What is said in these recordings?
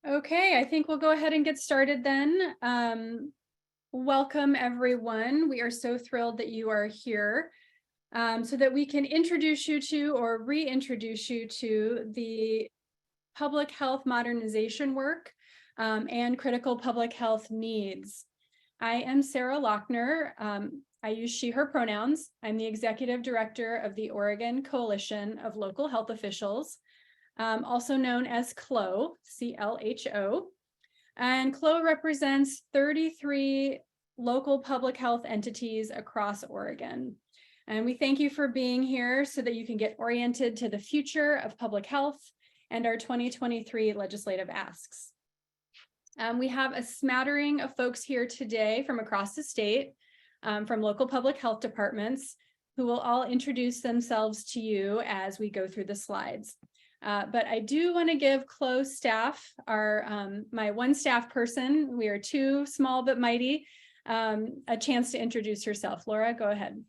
Okay, I think we'll go ahead and get started then. Welcome, everyone. We are so thrilled that you are here so that we can introduce you to or reintroduce you to the public health modernization work and critical public health needs. I am Sarah Lochner. I use she, her pronouns. I'm the executive director of the Oregon Coalition of Local Health Officials, also known as CLOH, C-L-H-O. And CLOH represents 33 local public health entities across Oregon. And we thank you for being here so that you can get oriented to the future of public health and our 2023 legislative asks. We have a smattering of folks here today from across the state, from local public health departments, who will all introduce themselves to you as we go through the slides. But I do want to give CLOH staff, my one staff person, we are two small but mighty, a chance to introduce herself. Laura, go ahead.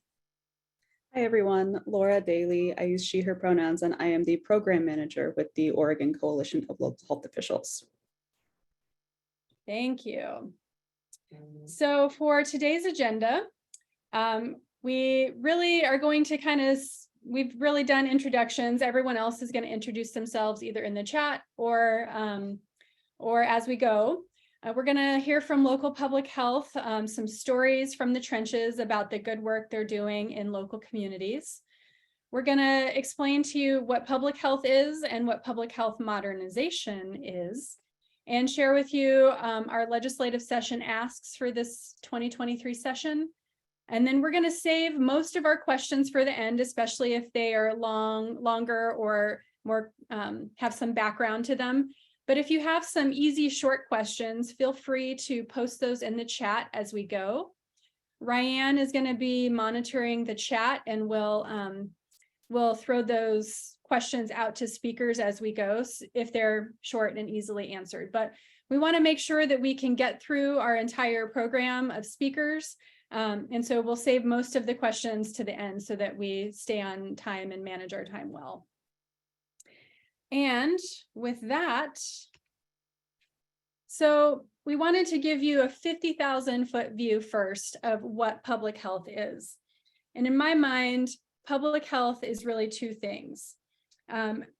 Hi, everyone. Laura Daly. I use she, her pronouns, and I am the program manager with the Oregon Coalition of Local Health Officials. Thank you. So for today's agenda, we really are going to we've really done introductions. Everyone else is going to introduce themselves either in the chat or as we go. We're going to hear from local public health, some stories from the trenches about the good work they're doing in local communities. We're going to explain to you what public health is and what public health modernization is, and share with you our legislative session asks for this 2023 session. And then we're going to save most of our questions for the end, especially if they are longer or more have some background to them. But if you have some easy short questions, feel free to post those in the chat as we go. Ryan is going to be monitoring the chat, and we'll throw those questions out to speakers as we go if they're short and easily answered. But we want to make sure that we can get through our entire program of speakers. And so we'll save most of the questions to the end so that we stay on time and manage our time well. And with that, so we wanted to give you a 50,000-foot view first of what public health is. And in my mind, public health is really two things.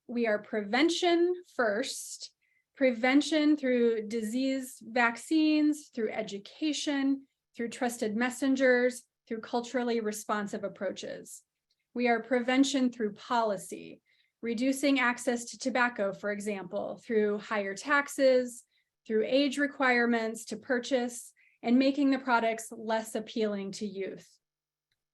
We are prevention first, prevention through disease vaccines, through education, through trusted messengers, through culturally responsive approaches. We are prevention through policy, reducing access to tobacco, for example, through higher taxes, through age requirements to purchase, and making the products less appealing to youth.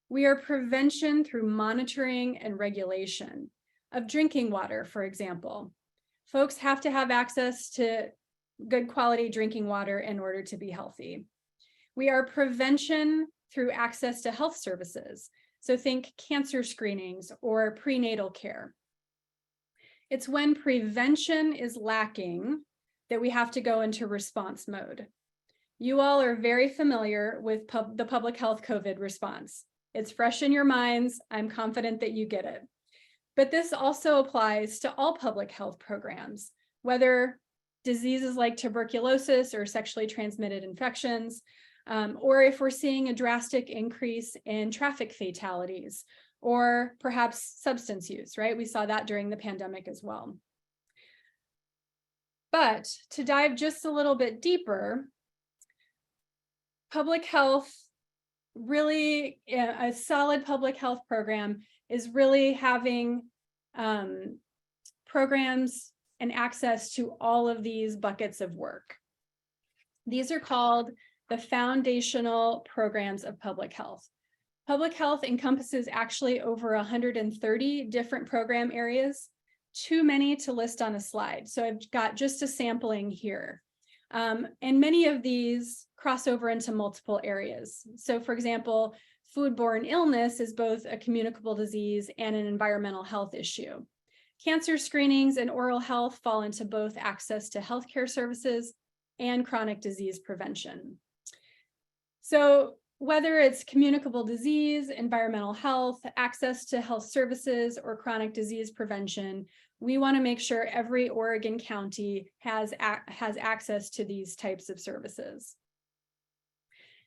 We are prevention through monitoring and regulation of drinking water, for example. Folks have to have access to good quality drinking water in order to be healthy. We are prevention through access to health services. So think cancer screenings or prenatal care. It's when prevention is lacking that we have to go into response mode. You all are very familiar with the public health COVID response. It's fresh in your minds. I'm confident that you get it. But this also applies to all public health programs, whether diseases like tuberculosis or sexually transmitted infections, or if we're seeing a drastic increase in traffic fatalities, or perhaps substance use, right? We saw that during the pandemic as well. But to dive just a little bit deeper, public health, really, a solid public health program is really having programs and access to all of these buckets of work. These are called the foundational programs of public health. Public health encompasses actually over 130 different program areas, too many to list on a slide. So I've got just a sampling here. And many of these cross over into multiple areas. So for example, foodborne illness is both a communicable disease and an environmental health issue. Cancer screenings and oral health fall into both access to healthcare services and chronic disease prevention. So whether it's communicable disease, environmental health, access to health services, or chronic disease prevention, We want to make sure every Oregon county has access to these types of services.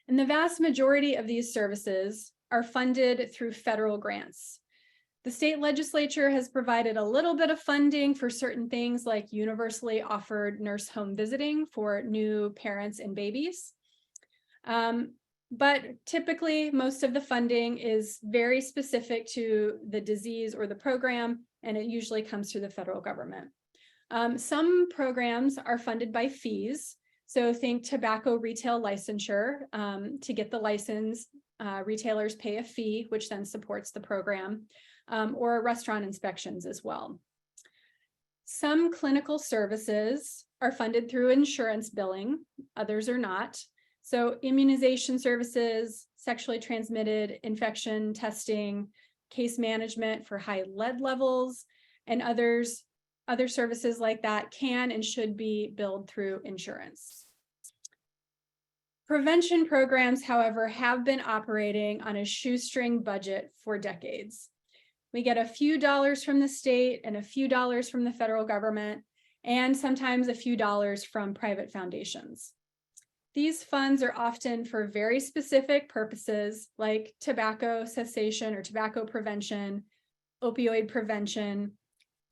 And the vast majority of these services are funded through federal grants. The state legislature has provided a little bit of funding for certain things like universally offered nurse home visiting for new parents and babies. But typically, most of the funding is very specific to the disease or the program, and it usually comes through the federal government. Some programs are funded by fees. So think tobacco retail licensure. To get the license, retailers pay a fee, which then supports the program, or restaurant inspections as well. Some clinical services are funded through insurance billing, others are not. So immunization services, sexually transmitted infection testing, case management for high lead levels, and other services like that can and should be billed through insurance. Prevention programs, however, have been operating on a shoestring budget for decades. We get a few dollars from the state and a few dollars from the federal government, and sometimes a few dollars from private foundations. These funds are often for very specific purposes like tobacco cessation or tobacco prevention, opioid prevention.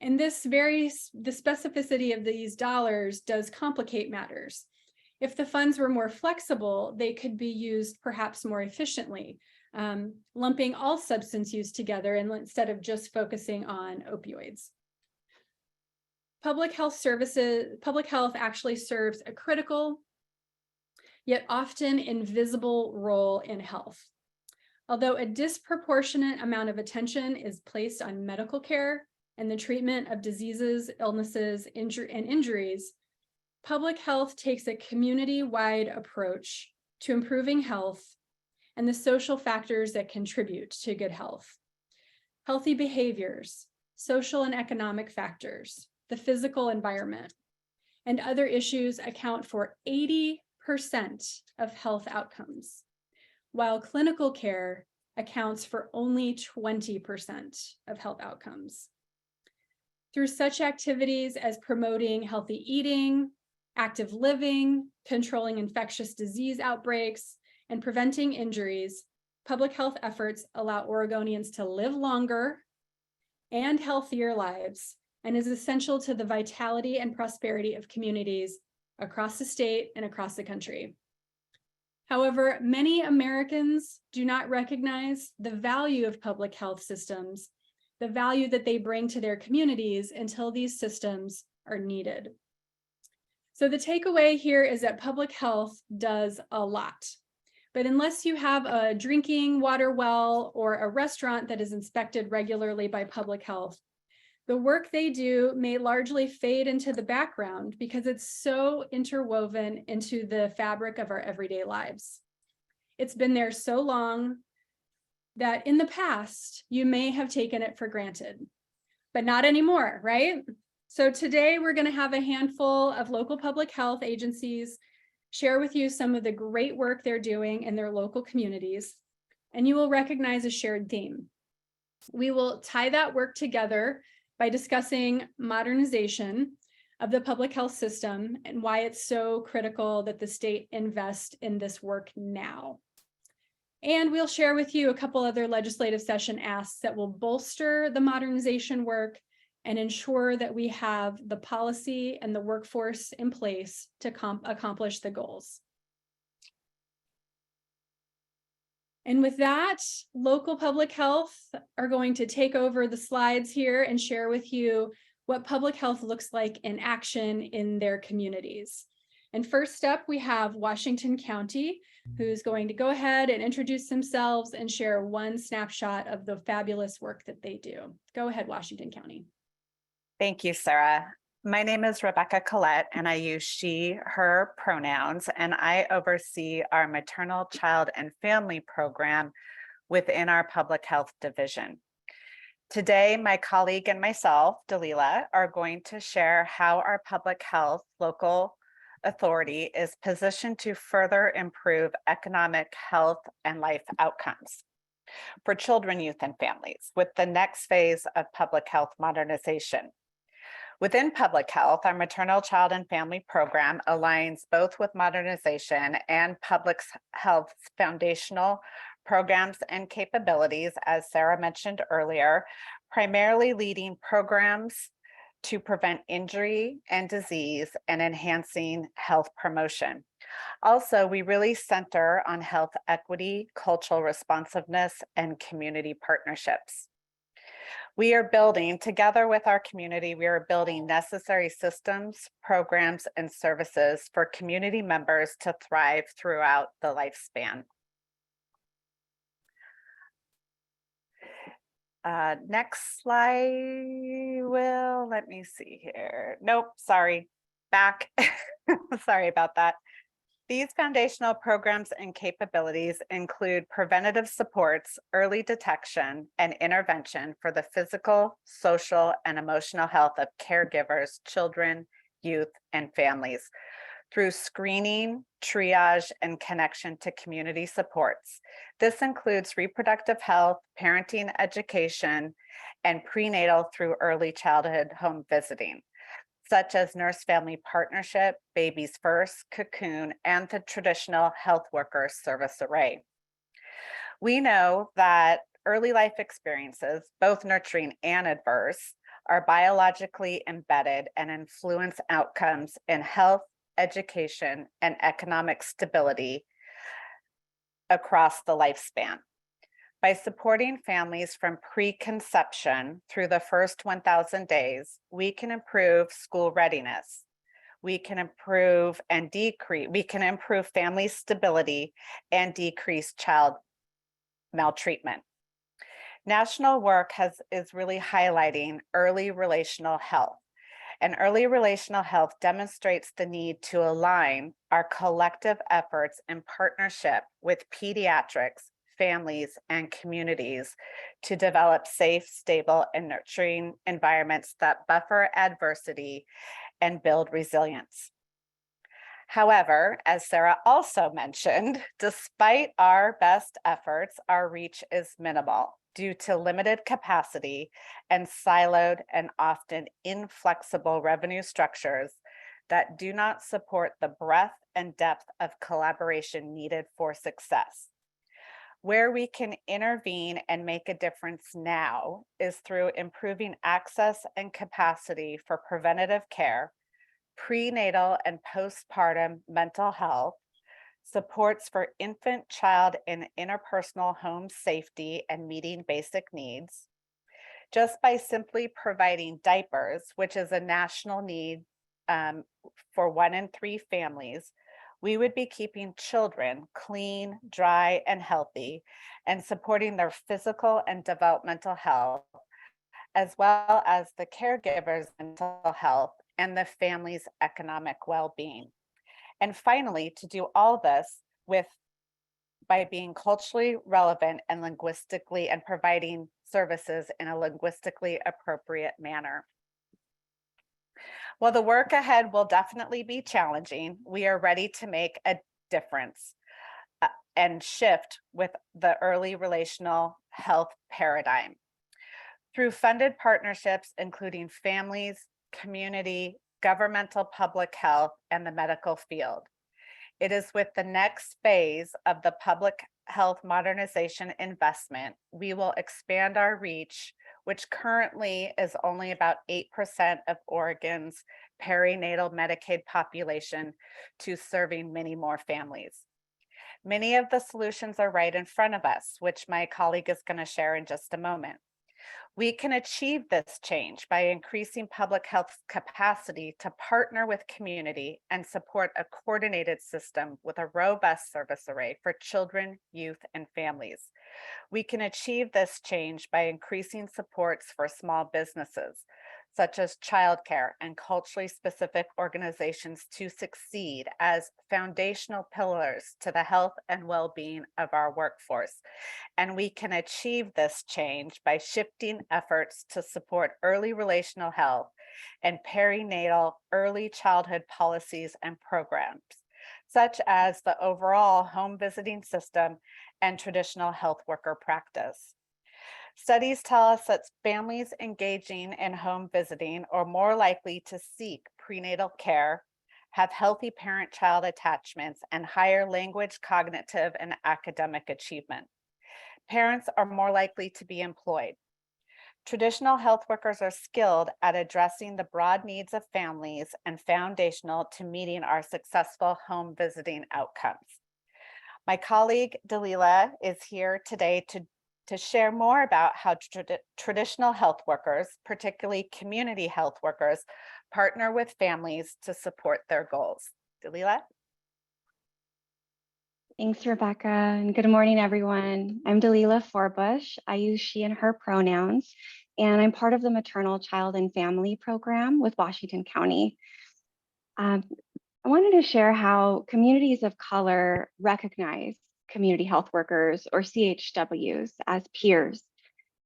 And the specificity of these dollars does complicate matters. If the funds were more flexible, they could be used perhaps more efficiently, lumping all substance use together and instead of just focusing on opioids. Public health actually serves a critical, yet often invisible role in health. Although a disproportionate amount of attention is placed on medical care and the treatment of diseases, illnesses, and injuries, public health takes a community-wide approach to improving health and the social factors that contribute to good health. Healthy behaviors, social and economic factors, the physical environment, and other issues account for 80% of health outcomes, while clinical care accounts for only 20% of health outcomes. Through such activities as promoting healthy eating, active living, controlling infectious disease outbreaks, and preventing injuries, public health efforts allow Oregonians to live longer and healthier lives, and is essential to the vitality and prosperity of communities across the state and across the country. However, many Americans do not recognize the value of public health systems, the value that they bring to their communities until these systems are needed. So the takeaway here is that public health does a lot. But unless you have a drinking water well or a restaurant that is inspected regularly by public health, the work they do may largely fade into the background because it's so interwoven into the fabric of our everyday lives. It's been there so long that in the past, you may have taken it for granted, but not anymore, right? So today we're going to have a handful of local public health agencies share with you some of the great work they're doing in their local communities, and you will recognize a shared theme. We will tie that work together by discussing modernization of the public health system and why it's so critical that the state invest in this work now. And we'll share with you a couple other legislative session asks that will bolster the modernization work and ensure that we have the policy and the workforce in place to accomplish the goals. And with that, local public health are going to take over the slides here and share with you what public health looks like in action in their communities. And first up, we have Washington County, who's going to go ahead and introduce themselves and share one snapshot of the fabulous work that they do. Go ahead, Washington County. Thank you, Sarah. My name is Rebecca Collette, and I use she, her pronouns, and I oversee our maternal, child, and family program within our public health division. Today, my colleague and myself, Dalila, are going to share how our public health local authority is positioned to further improve economic health and life outcomes for children, youth, and families with the next phase of public health modernization. Within public health, our maternal, child, and family program aligns both with modernization and public health's foundational programs and capabilities, as Sarah mentioned earlier, primarily leading programs to prevent injury and disease and enhancing health promotion. Also, we really center on health equity, cultural responsiveness, and community partnerships. We are building, together with our community, we are building necessary systems, programs, and services for community members to thrive throughout the lifespan. Next slide, Will, let me see here. Nope, sorry, back. Sorry about that. These foundational programs and capabilities include preventative supports, early detection, and intervention for the physical, social, and emotional health of caregivers, children, youth, and families through screening, triage, and connection to community supports. This includes reproductive health, parenting education, and prenatal through early childhood home visiting, such as nurse-family partnership, Babies First, Cocoon, and the traditional health worker service array. We know that early life experiences, both nurturing and adverse, are biologically embedded and influence outcomes in health, education, and economic stability across the lifespan. By supporting families from preconception through the first 1,000 days, we can improve school readiness. We can improve family stability and decrease child maltreatment. National work is really highlighting early relational health. And early relational health demonstrates the need to align our collective efforts in partnership with pediatrics, families, and communities to develop safe, stable, and nurturing environments that buffer adversity and build resilience. However, as Sarah also mentioned, despite our best efforts, our reach is minimal due to limited capacity and siloed and often inflexible revenue structures that do not support the breadth and depth of collaboration needed for success. Where we can intervene and make a difference now is through improving access and capacity for preventative care, prenatal and postpartum mental health, supports for infant, child, and interpersonal home safety and meeting basic needs. Just by simply providing diapers, which is a national need for 1 in 3 families, we would be keeping children clean, dry, and healthy, and supporting their physical and developmental health, as well as the caregiver's mental health and the family's economic well-being. And finally, to do all this by being culturally relevant and linguistically and providing services in a linguistically appropriate manner. While the work ahead will definitely be challenging, we are ready to make a difference and shift with the early relational health paradigm. Through funded partnerships, including families, community, governmental public health, and the medical field. It is with the next phase of the public health modernization investment, we will expand our reach, which currently is only about 8% of Oregon's perinatal Medicaid population, to serving many more families. Many of the solutions are right in front of us, which my colleague is going to share in just a moment. We can achieve this change by increasing public health capacity to partner with community and support a coordinated system with a robust service array for children, youth, and families. We can achieve this change by increasing supports for small businesses, such as childcare and culturally specific organizations, to succeed as foundational pillars to the health and well-being of our workforce. And we can achieve this change by shifting efforts to support early relational health and perinatal early childhood policies and programs, such as the overall home visiting system and traditional health worker practice. Studies tell us that families engaging in home visiting are more likely to seek prenatal care, have healthy parent-child attachments, and higher language, cognitive, and academic achievement. Parents are more likely to be employed. Traditional health workers are skilled at addressing the broad needs of families and foundational to meeting our successful home visiting outcomes. My colleague Dalila is here today to share more about how traditional health workers, particularly community health workers, partner with families to support their goals. Dalila? Thanks, Rebecca, and good morning, everyone. I'm Dalila Forbush. I use she and her pronouns, and I'm part of the Maternal Child and Family Program with Washington County. I wanted to share how communities of color recognize community health workers, or CHWs, as peers.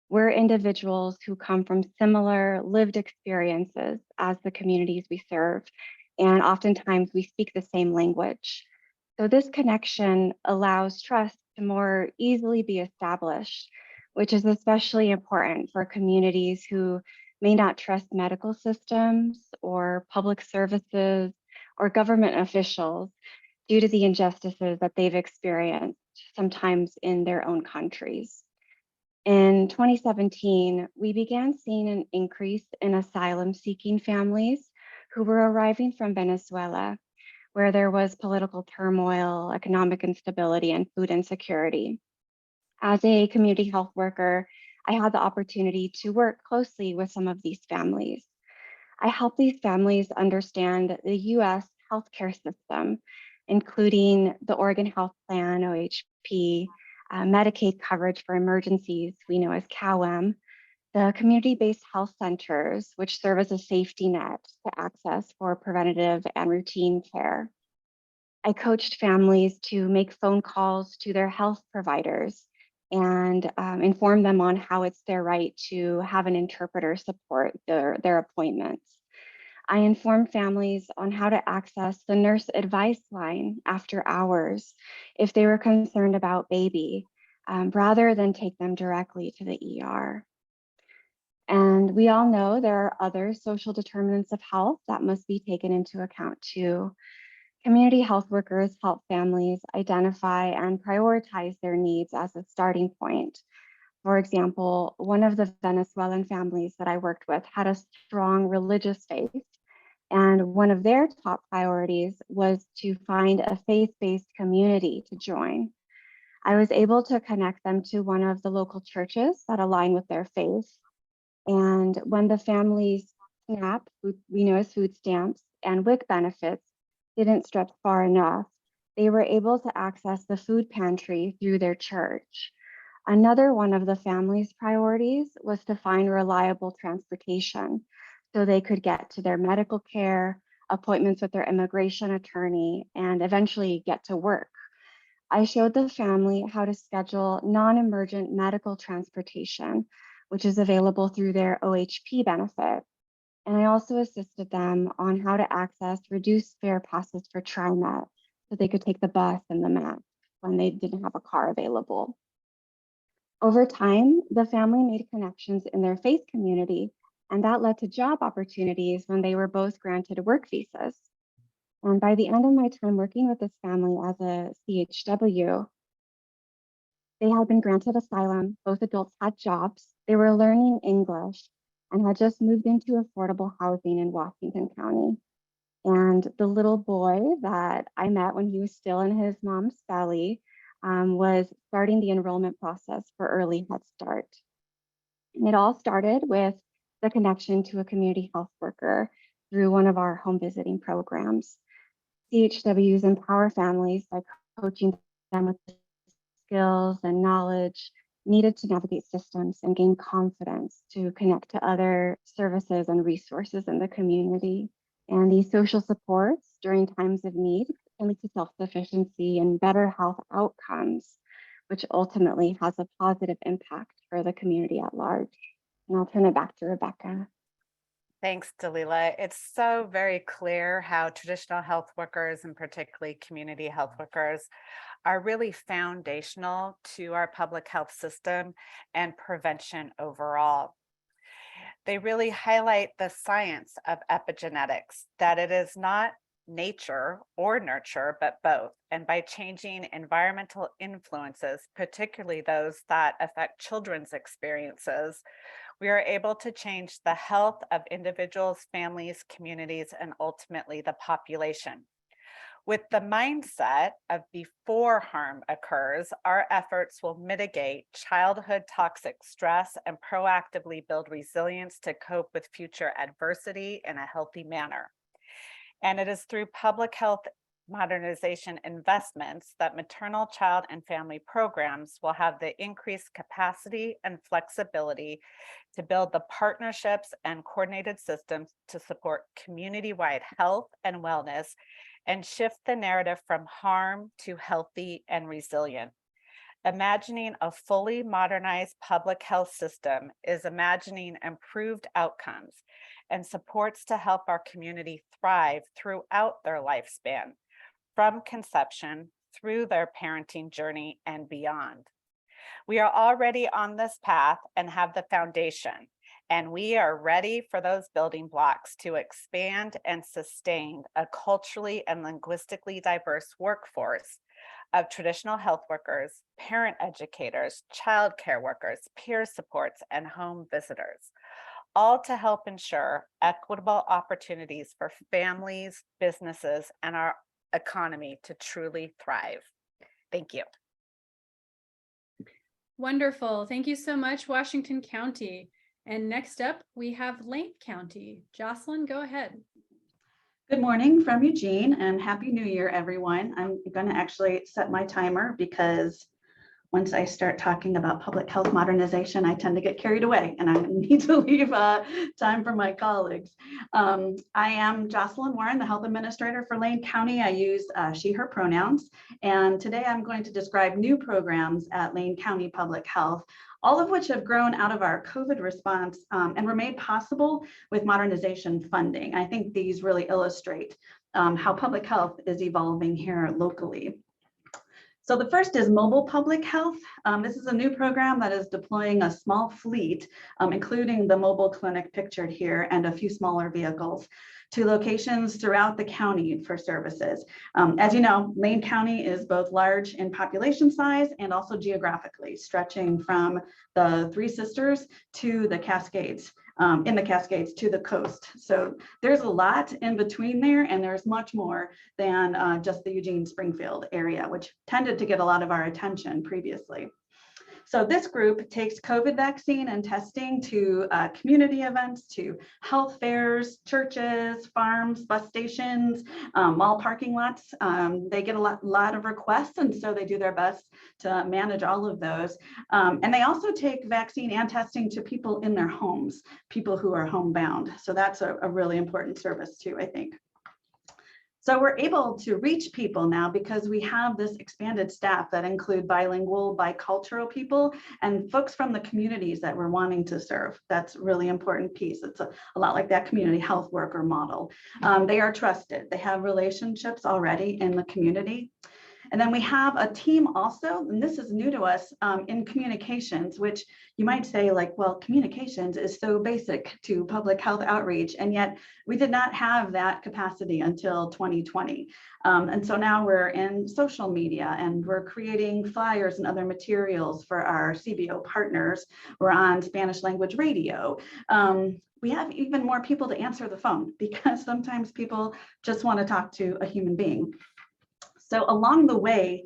We're individuals who come from similar lived experiences as the communities we serve, and oftentimes we speak the same language. So this connection allows trust to more easily be established, which is especially important for communities who may not trust medical systems or public services or government officials due to the injustices that they've experienced, sometimes in their own countries. In 2017, we began seeing an increase in asylum-seeking families who were arriving from Venezuela, where there was political turmoil, economic instability, and food insecurity. As a community health worker, I had the opportunity to work closely with some of these families. I help these families understand the US healthcare system, including the Oregon Health Plan, OHP, Medicaid coverage for emergencies, we know as CAWEM, the community-based health centers, which serve as a safety net to access for preventative and routine care. I coached families to make phone calls to their health providers and inform them on how it's their right to have an interpreter support their appointments. I informed families on how to access the nurse advice line after hours if they were concerned about baby, rather than take them directly to the ER. And we all know there are other social determinants of health that must be taken into account too. Community health workers help families identify and prioritize their needs as a starting point. For example, one of the Venezuelan families that I worked with had a strong religious faith, and one of their top priorities was to find a faith-based community to join. I was able to connect them to one of the local churches that align with their faith. And when the family's SNAP, we know as food stamps, and WIC benefits didn't stretch far enough, they were able to access the food pantry through their church. Another one of the family's priorities was to find reliable transportation so they could get to their medical care, appointments with their immigration attorney, and eventually get to work. I showed the family how to schedule non-emergent medical transportation, which is available through their OHP benefit. And I also assisted them on how to access reduced fare passes for TriMet so they could take the bus and the MAP when they didn't have a car available. Over time, the family made connections in their faith community, and that led to job opportunities when they were both granted work visas. And by the end of my time working with this family as a CHW, they had been granted asylum, both adults had jobs, they were learning English, and had just moved into affordable housing in Washington County. And the little boy that I met when he was still in his mom's belly was starting the enrollment process for early Head Start. And it all started with the connection to a community health worker through one of our home visiting programs. CHWs empower families by coaching them with the skills and knowledge needed to navigate systems and gain confidence to connect to other services and resources in the community. And these social supports during times of need can lead to self-sufficiency and better health outcomes, which ultimately has a positive impact for the community at large. And I'll turn it back to Rebecca. Thanks, Dalila. It's so very clear how traditional health workers and particularly community health workers are really foundational to our public health system and prevention overall. They really highlight the science of epigenetics, that it is not nature or nurture, but both. And by changing environmental influences, particularly those that affect children's experiences, we are able to change the health of individuals, families, communities, and ultimately the population. With the mindset of before harm occurs, our efforts will mitigate childhood toxic stress and proactively build resilience to cope with future adversity in a healthy manner. And it is through public health modernization investments that maternal, child, and family programs will have the increased capacity and flexibility to build the partnerships and coordinated systems to support community-wide health and wellness and shift the narrative from harm to healthy and resilient. Imagining a fully modernized public health system is imagining improved outcomes and supports to help our community thrive throughout their lifespan, from conception through their parenting journey and beyond. We are already on this path and have the foundation, and we are ready for those building blocks to expand and sustain a culturally and linguistically diverse workforce of traditional health workers, parent educators, child care workers, peer supports, and home visitors, all to help ensure equitable opportunities for families, businesses, and our economy to truly thrive. Thank you. Wonderful. Thank you so much, Washington County. And next up, we have Lane County. Jocelyn, go ahead. Good morning from Eugene and Happy New Year, everyone. I'm going to actually set my timer because once I start talking about public health modernization, I tend to get carried away and I need to leave time for my colleagues. I am Jocelyn Warren, the health administrator for Lane County. I use she, her pronouns. And today I'm going to describe new programs at Lane County Public Health, all of which have grown out of our COVID response and were made possible with modernization funding. I think these really illustrate how public health is evolving here locally. So the first is mobile public health. This is a new program that is deploying a small fleet, including the mobile clinic pictured here and a few smaller vehicles, to locations throughout the county for services. As you know, Lane County is both large in population size and also geographically, stretching from the Three Sisters to the Cascades. In the Cascades to the coast. So there's a lot in between there, and there's much more than just the Eugene Springfield area, which tended to get a lot of our attention previously. So this group takes COVID vaccine and testing to community events, to health fairs, churches, farms, bus stations, mall parking lots. They get a lot of requests, and so they do their best to manage all of those. And they also take vaccine and testing to people in their homes, people who are homebound. So that's a really important service too, I think. So we're able to reach people now because we have this expanded staff that include bilingual, bicultural people and folks from the communities that we're wanting to serve. That's a really important piece. It's a lot like that community health worker model. They are trusted. They have relationships already in the community. And then we have a team also, and this is new to us, in communications, which you might say like, well, communications is so basic to public health outreach, and yet we did not have that capacity until 2020. And so now we're in social media and we're creating flyers and other materials for our CBO partners. We're on Spanish language radio. We have even more people to answer the phone because sometimes people just want to talk to a human being. So along the way,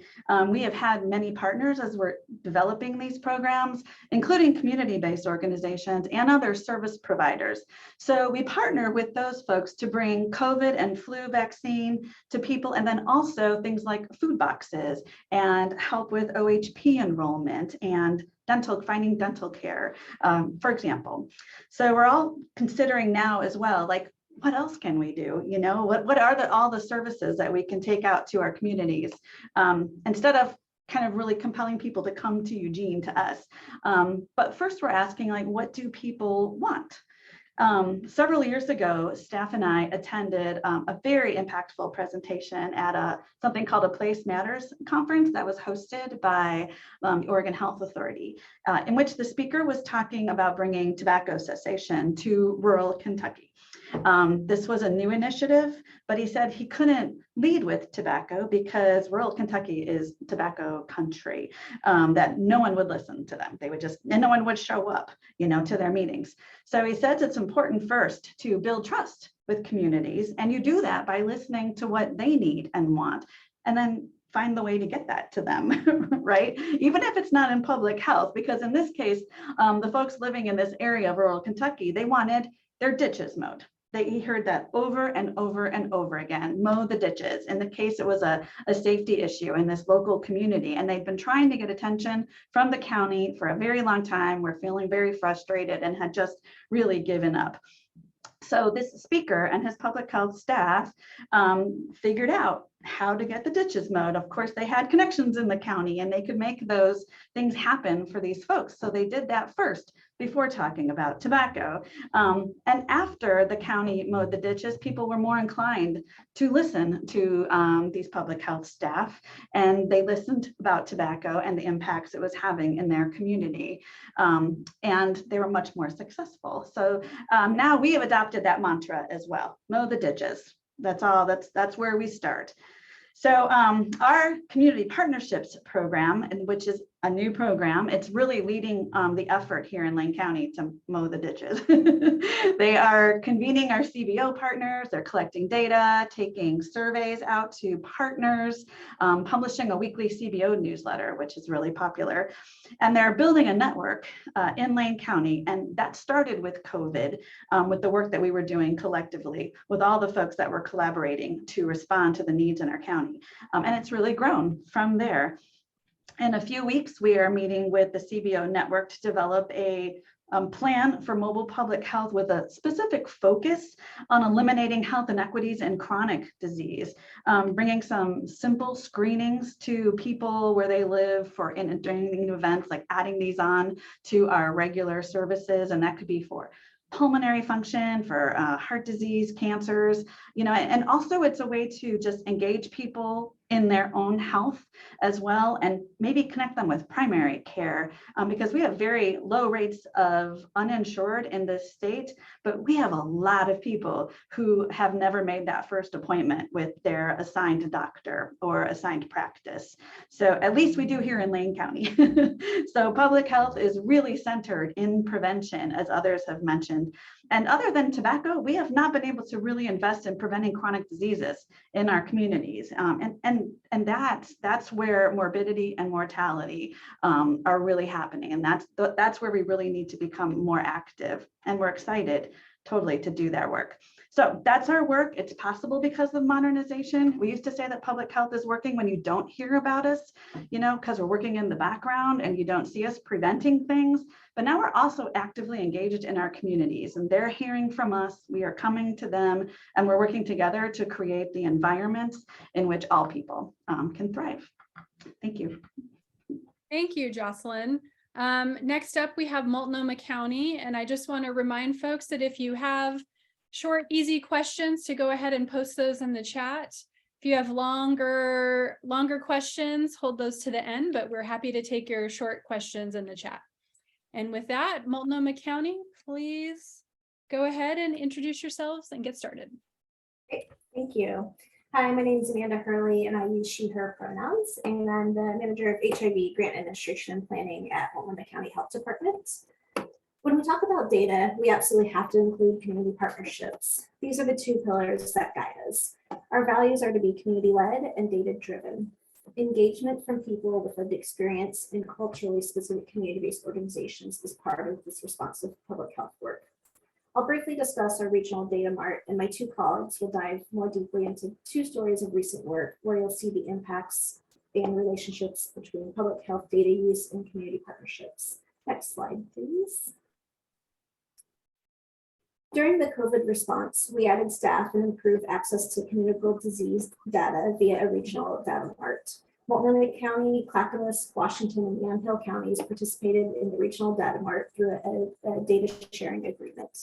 we have had many partners as we're developing these programs, including community-based organizations and other service providers. So we partner with those folks to bring COVID and flu vaccine to people, and then also things like food boxes and help with OHP enrollment and finding dental care, for example. So we're all considering now as well, like, what else can we do? You know, what are all the services that we can take out to our communities instead of kind of really compelling people to come to Eugene to us. But first we're asking, like, what do people want? Several years ago, staff and I attended a very impactful presentation at something called a Place Matters conference that was hosted by the Oregon Health Authority, in which the speaker was talking about bringing tobacco cessation to rural Kentucky. This was a new initiative, but he said he couldn't lead with tobacco because rural Kentucky is tobacco country, that no one would listen to them. They would just, and no one would show up, to their meetings. So he says it's important first to build trust with communities. And you do that by listening to what they need and want, and then find the way to get that to them, right? Even if it's not in public health, because in this case, the folks living in this area of rural Kentucky, they wanted their ditches mowed. He heard that over and over and over again, mow the ditches. In the case, it was a safety issue in this local community, and they've been trying to get attention from the county for a very long time. We're feeling very frustrated and had just really given up. So this speaker and his public health staff figured out how to get the ditches mowed. Of course, they had connections in the county and they could make those things happen for these folks. So they did that first before talking about tobacco. And after the county mowed the ditches, people were more inclined to listen to these public health staff, and they listened about tobacco and the impacts it was having in their community. And they were much more successful. So now we have adopted that mantra as well: mow the ditches. That's all. That's where we start. So our community partnerships program, which is a new program, it's really leading the effort here in Lane County to mow the ditches. They are convening our CBO partners, they're collecting data, taking surveys out to partners, publishing a weekly CBO newsletter, which is really popular. And they're building a network in Lane County. And that started with COVID, with the work that we were doing collectively with all the folks that were collaborating to respond to the needs in our county. And it's really grown from there. In a few weeks, we are meeting with the CBO network to develop a plan for mobile public health with a specific focus on eliminating health inequities in chronic disease, bringing some simple screenings to people where they live for during events, like adding these on to our regular services. And that could be for pulmonary function, for heart disease, cancers, and also it's a way to just engage people in their own health as well, and maybe connect them with primary care, because we have very low rates of uninsured in this state, but we have a lot of people who have never made that first appointment with their assigned doctor or assigned practice. So at least we do here in Lane County. So public health is really centered in prevention, as others have mentioned. And other than tobacco, we have not been able to really invest in preventing chronic diseases in our communities. And that's where morbidity and mortality are really happening. And that's where we really need to become more active. And we're excited totally to do that work. So that's our work. It's possible because of modernization. We used to say that public health is working when you don't hear about us, because we're working in the background and you don't see us preventing things. But now we're also actively engaged in our communities, and they're hearing from us. We are coming to them, and we're working together to create the environments in which all people can thrive. Thank you. Thank you, Jocelyn. Next up, we have Multnomah County, and I just want to remind folks that if you have short, easy questions, to go ahead and post those in the chat. If you have longer questions, hold those to the end, but we're happy to take your short questions in the chat. And with that, Multnomah County, please go ahead and introduce yourselves and get started. Great, thank you. Hi, my name is Amanda Hurley, and I use she, her pronouns, and I'm the manager of HIV Grant Administration and Planning at Multnomah County Health Department. When we talk about data, we absolutely have to include community partnerships. These are the two pillars that guide us. Our values are to be community-led and data-driven. Engagement from people with lived experience in culturally specific community-based organizations is part of this responsive public health work. I'll briefly discuss our regional data mart, and my two colleagues will dive more deeply into two stories of recent work where you'll see the impacts and relationships between public health data use and community partnerships. Next slide, please. During the COVID response, we added staff and improved access to communicable disease data via a regional data mart. Multnomah County, Clackamas, Washington, and Yamhill counties participated in the regional data mart through a data sharing agreement.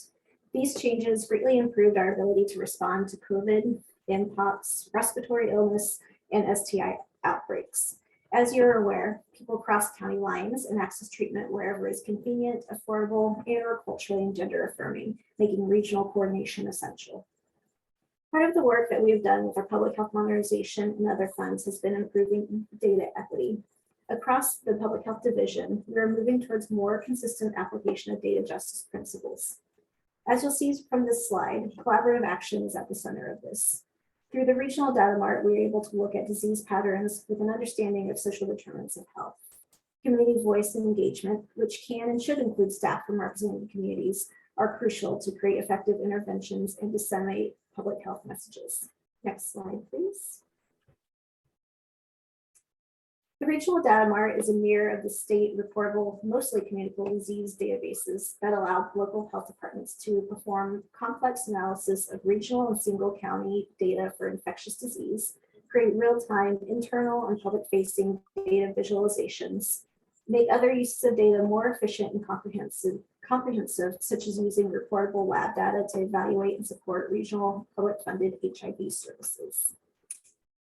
These changes greatly improved our ability to respond to COVID, mpox, respiratory illness, and STI outbreaks. As you're aware, people cross county lines and access treatment wherever is convenient, affordable, and/or culturally and gender affirming, making regional coordination essential. Part of the work that we have done with our public health modernization and other funds has been improving data equity. Across the public health division, we are moving towards more consistent application of data justice principles. As you'll see from this slide, collaborative action is at the center of this. Through the regional data mart, we are able to look at disease patterns with an understanding of social determinants of health. Community voice and engagement, which can and should include staff from represented communities, are crucial to create effective interventions and disseminate public health messages. Next slide, please. The Regional Data Mart is a mirror of the state reportable, mostly communicable disease databases that allow local health departments to perform complex analysis of regional and single county data for infectious disease, create real-time internal and public-facing data visualizations, make other uses of data more efficient and comprehensive, such as using reportable lab data to evaluate and support regional public-funded HIV services.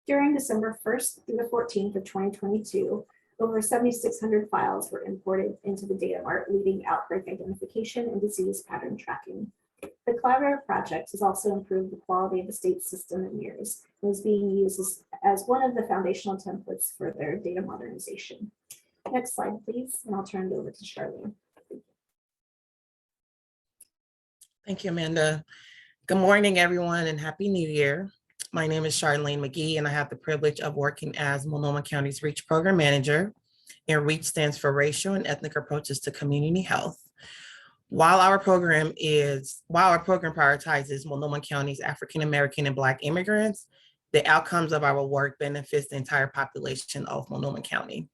During December 1st through the 14th of 2022, over 7,600 files were imported into the data mart, leading outbreak identification and disease pattern tracking. The collaborative project has also improved the quality of the state system in years and is being used as one of the foundational templates for their data modernization. Next slide, please, and I'll turn it over to Charlene. Thank you, Amanda. Good morning, everyone, and Happy New Year. My name is Charlene McGee, and I have the privilege of working as Multnomah County's REACH Program Manager. And REACH stands for Racial and Ethnic Approaches to Community Health. While our program prioritizes Multnomah County's African American and Black immigrants, the outcomes of our work benefits the entire population of Multnomah County.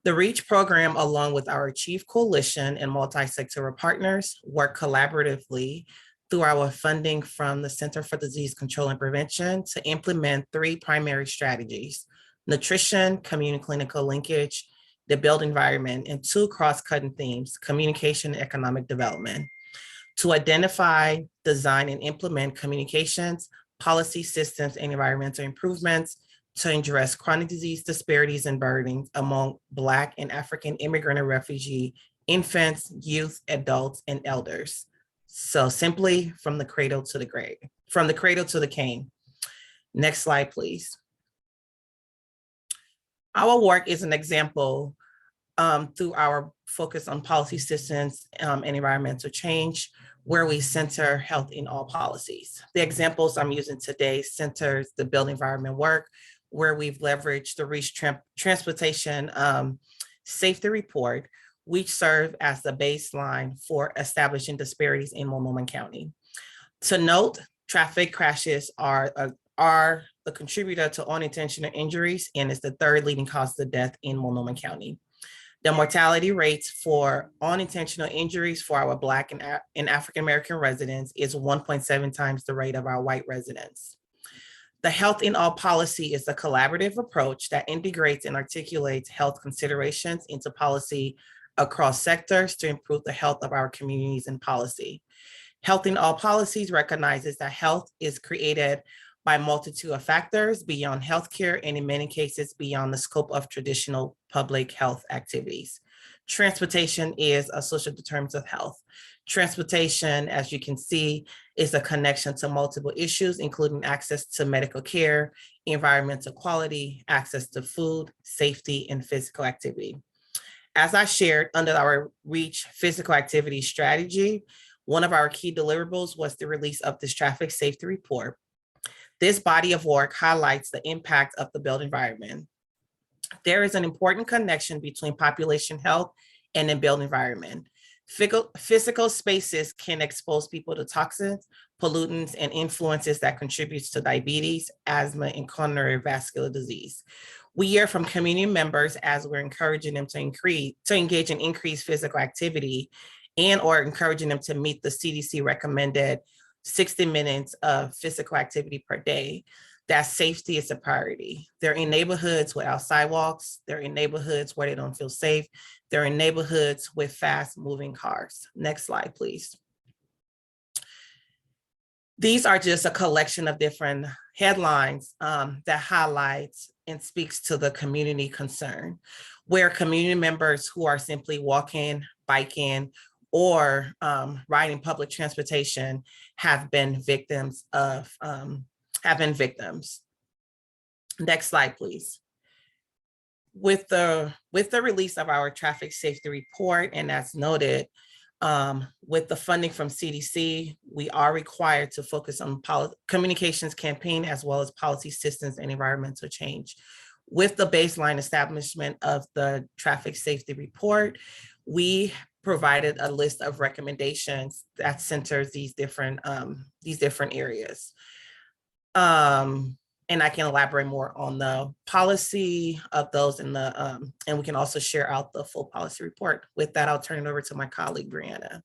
The REACH program, along with our Chief Coalition and multi-sectoral partners, work collaboratively through our funding from the Center for Disease Control and Prevention to implement 3 primary strategies: nutrition, community clinical linkage, the built environment, and 2 cross-cutting themes: communication and economic development, to identify, design, and implement communications, policy systems, and environmental improvements to address chronic disease disparities and burdens among Black and African immigrant and refugee infants, youth, adults, and elders. So simply from the cradle to the grave, from the cradle to the cane. Next slide, please. Our work is an example through our focus on policy systems and environmental change, where we center health in all policies. The examples I'm using today centers the built environment work, where we've leveraged the REACH Transportation Safety Report, which serve as the baseline for establishing disparities in Multnomah County. To note, traffic crashes are the contributor to unintentional injuries and is the 3rd leading cause of death in Multnomah County. The mortality rates for unintentional injuries for our Black and African American residents is 1.7 times the rate of our white residents. The Health in All policy is a collaborative approach that integrates and articulates health considerations into policy across sectors to improve the health of our communities and policy. Health in All policies recognizes that health is created by a multitude of factors beyond healthcare and in many cases beyond the scope of traditional public health activities. Transportation is a social determinant of health. Transportation, as you can see, is a connection to multiple issues, including access to medical care, environmental quality, access to food, safety, and physical activity. As I shared under our REACH physical activity strategy, one of our key deliverables was the release of this traffic safety report. This body of work highlights the impact of the built environment. There is an important connection between population health and the built environment. Physical spaces can expose people to toxins, pollutants, and influences that contributes to diabetes, asthma, and coronary vascular disease. We hear from community members as we're encouraging them to engage in increased physical activity and or encouraging them to meet the CDC recommended 60 minutes of physical activity per day, that safety is a priority. They're in neighborhoods without sidewalks. They're in neighborhoods where they don't feel safe. They're in neighborhoods with fast moving cars. Next slide, please. These are just a collection of different headlines that highlights and speaks to the community concern, where community members who are simply walking, biking, or riding public transportation have been victims. Next slide, please. With the release of our traffic safety report, and as noted, with the funding from CDC, we are required to focus on communications campaign as well as policy systems and environmental change. With the baseline establishment of the traffic safety report, we provided a list of recommendations that centers these different areas. And I can elaborate more on the policy of those and we can also share out the full policy report. With that, I'll turn it over to my colleague, Brianna.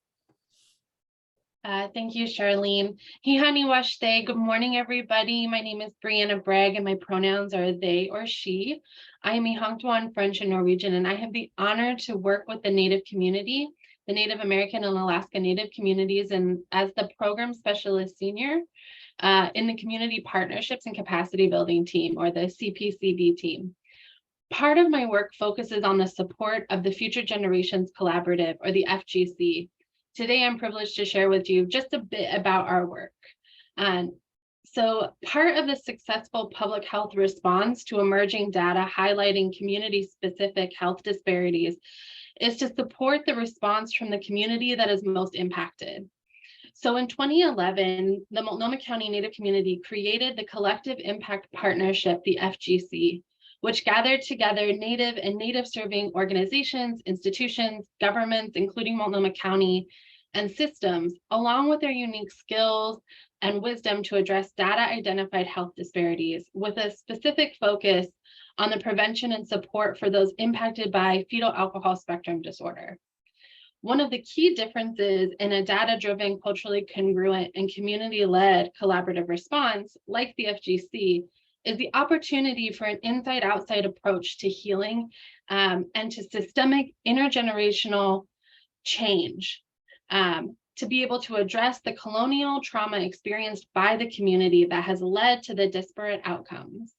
Thank you, Charlene. Hey, honey, wash day. Good morning, everybody. My name is Brianna Bragg, and my pronouns are they or she. I am a Hongtuan, French, and Norwegian, and I have the honor to work with the Native community, the Native American and Alaska Native communities, and as the program specialist senior in the Community Partnerships and Capacity Building team, or the CPCB team. Part of my work focuses on the support of the Future Generations Collaborative, or the FGC. Today, I'm privileged to share with you just a bit about our work. So part of the successful public health response to emerging data highlighting community-specific health disparities is to support the response from the community that is most impacted. So in 2011, the Multnomah County Native community created the Collective Impact Partnership, the FGC, which gathered together Native and Native serving organizations, institutions, governments, including Multnomah County, and systems, along with their unique skills and wisdom to address data-identified health disparities with a specific focus on the prevention and support for those impacted by fetal alcohol spectrum disorder. One of the key differences in a data-driven, culturally congruent, and community-led collaborative response, like the FGC, is the opportunity for an inside-outside approach to healing and to systemic intergenerational change, to be able to address the colonial trauma experienced by the community that has led to the disparate outcomes.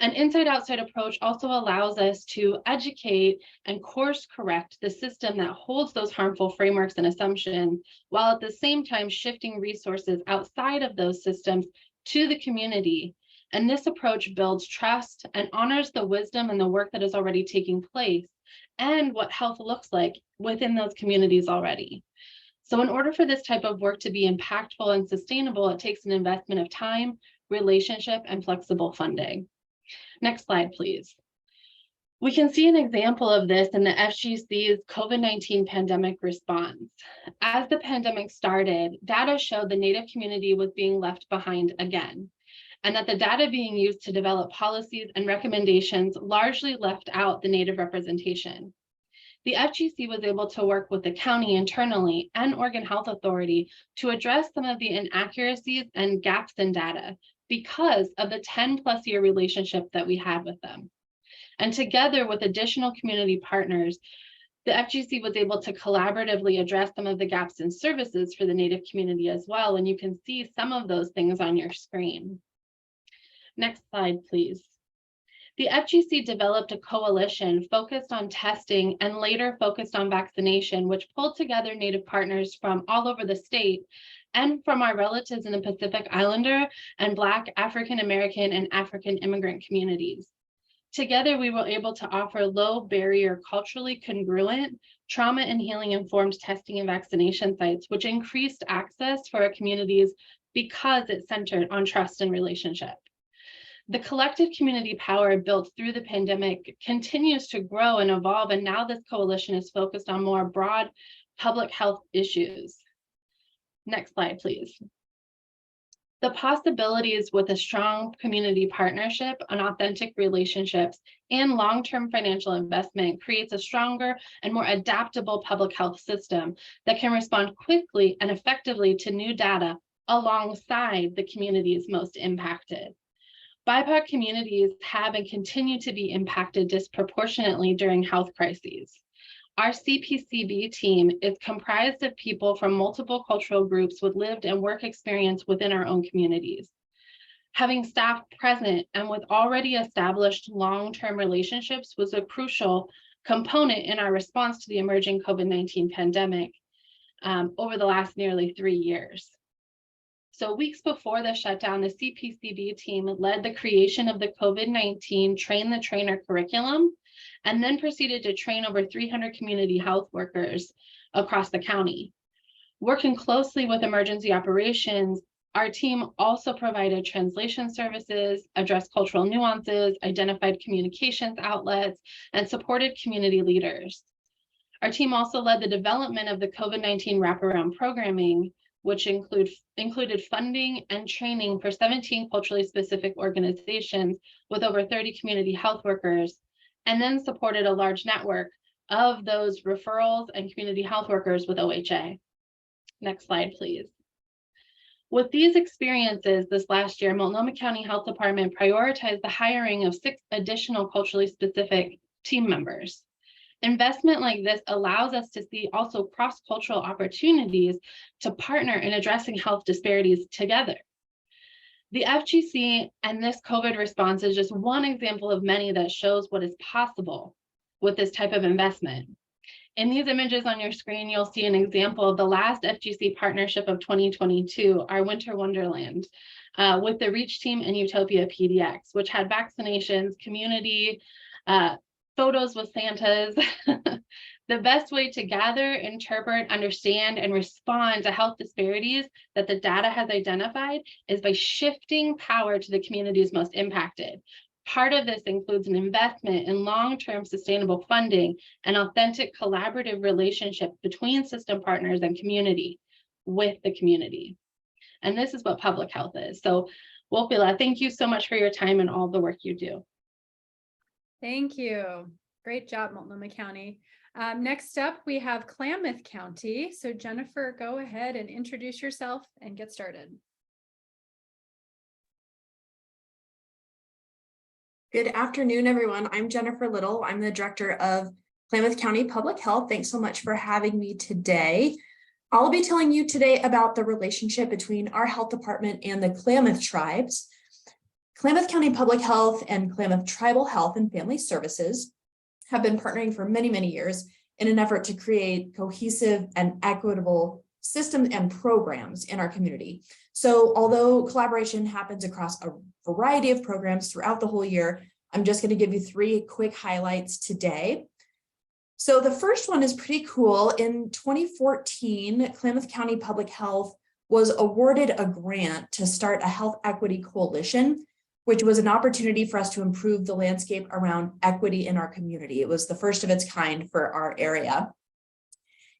An inside-outside approach also allows us to educate and course correct the system that holds those harmful frameworks and assumptions, while at the same time shifting resources outside of those systems to the community. And this approach builds trust and honors the wisdom and the work that is already taking place and what health looks like within those communities already. So in order for this type of work to be impactful and sustainable, it takes an investment of time, relationship, and flexible funding. Next slide, please. We can see an example of this in the FGC's COVID-19 pandemic response. As the pandemic started, data showed the Native community was being left behind again, and that the data being used to develop policies and recommendations largely left out the Native representation. The FGC was able to work with the county internally and Oregon Health Authority to address some of the inaccuracies and gaps in data because of the 10+ year relationship that we had with them. And together with additional community partners, the FGC was able to collaboratively address some of the gaps in services for the Native community as well. And you can see some of those things on your screen. Next slide, please. The FGC developed a coalition focused on testing and later focused on vaccination, which pulled together Native partners from all over the state and from our relatives in the Pacific Islander and Black, African American, and African immigrant communities. Together, we were able to offer low barrier, culturally congruent, trauma and healing informed testing and vaccination sites, which increased access for our communities because it centered on trust and relationship. The collective community power built through the pandemic continues to grow and evolve, and now this coalition is focused on more broad public health issues. Next slide, please. The possibilities with a strong community partnership and authentic relationships and long-term financial investment creates a stronger and more adaptable public health system that can respond quickly and effectively to new data alongside the communities most impacted. BIPOC communities have and continue to be impacted disproportionately during health crises. Our CPCB team is comprised of people from multiple cultural groups with lived and work experience within our own communities. Having staff present and with already established long-term relationships was a crucial component in our response to the emerging COVID-19 pandemic over the last nearly 3 years. So weeks before the shutdown, the CPCB team led the creation of the COVID-19 Train the Trainer curriculum, and then proceeded to train over 300 community health workers across the county. Working closely with emergency operations, our team also provided translation services, addressed cultural nuances, identified communications outlets, and supported community leaders. Our team also led the development of the COVID-19 wraparound programming, which included funding and training for 17 culturally specific organizations with over 30 community health workers, and then supported a large network of those referrals and community health workers with OHA. Next slide, please. With these experiences this last year, Multnomah County Health Department prioritized the hiring of 6 additional culturally specific team members. Investment like this allows us to see also cross-cultural opportunities to partner in addressing health disparities together. The FGC and this COVID response is just one example of many that shows what is possible with this type of investment. In these images on your screen, you'll see an example of the last FGC partnership of 2022, our Winter Wonderland, with the REACH team and Utopia PDX, which had vaccinations, community, photos with Santas. The best way to gather, interpret, understand, and respond to health disparities that the data has identified is by shifting power to the communities most impacted. Part of this includes an investment in long-term sustainable funding and authentic collaborative relationship between system partners and community with the community. And this is what public health is. So Wopila, thank you so much for your time and all the work you do. Thank you. Great job, Multnomah County. Next up, we have Klamath County. So Jennifer, go ahead and introduce yourself and get started. Good afternoon, everyone. I'm Jennifer Little. I'm the director of Klamath County Public Health. Thanks so much for having me today. I'll be telling you today about the relationship between our health department and the Klamath tribes. Klamath County Public Health and Klamath Tribal Health and Family Services have been partnering for many, many years in an effort to create cohesive and equitable systems and programs in our community. So although collaboration happens across a variety of programs throughout the whole year, I'm just going to give you 3 quick highlights today. So the first one is pretty cool. In 2014, Klamath County Public Health was awarded a grant to start a health equity coalition, which was an opportunity for us to improve the landscape around equity in our community. It was the first of its kind for our area.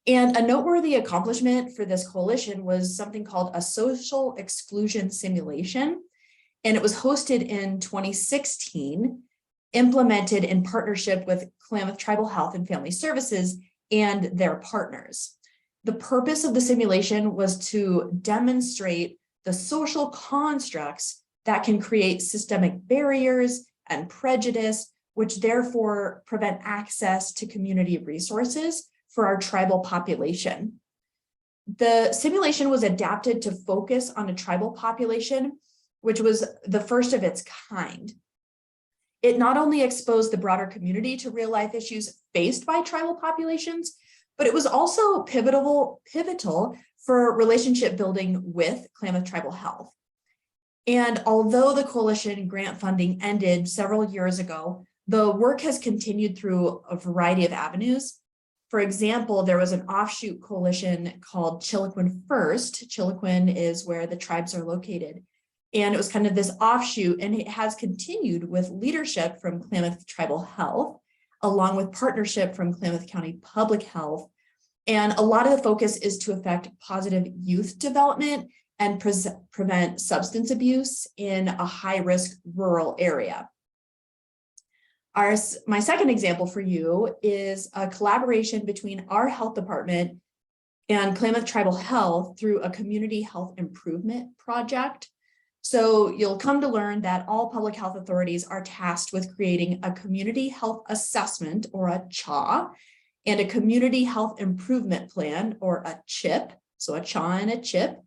And a noteworthy accomplishment for this coalition was something called a social exclusion simulation. And it was hosted in 2016, implemented in partnership with Klamath Tribal Health and Family Services and their partners. The purpose of the simulation was to demonstrate the social constructs that can create systemic barriers and prejudice, which therefore prevent access to community resources for our tribal population. The simulation was adapted to focus on a tribal population, which was the first of its kind. It not only exposed the broader community to real-life issues faced by tribal populations, but it was also pivotal for relationship building with Klamath Tribal Health. And although the coalition grant funding ended several years ago, the work has continued through a variety of avenues. For example, there was an offshoot coalition called Chiloquin First. Chiloquin is where the tribes are located. And it was kind of this offshoot, and it has continued with leadership from Klamath Tribal Health, along with partnership from Klamath County Public Health. And a lot of the focus is to affect positive youth development and prevent substance abuse in a high-risk rural area. My second example for you is a collaboration between our health department and Klamath Tribal Health through a community health improvement project. So you'll come to learn that all public health authorities are tasked with creating a community health assessment, or a CHA, and a community health improvement plan, or a CHIP, so a CHA and a CHIP.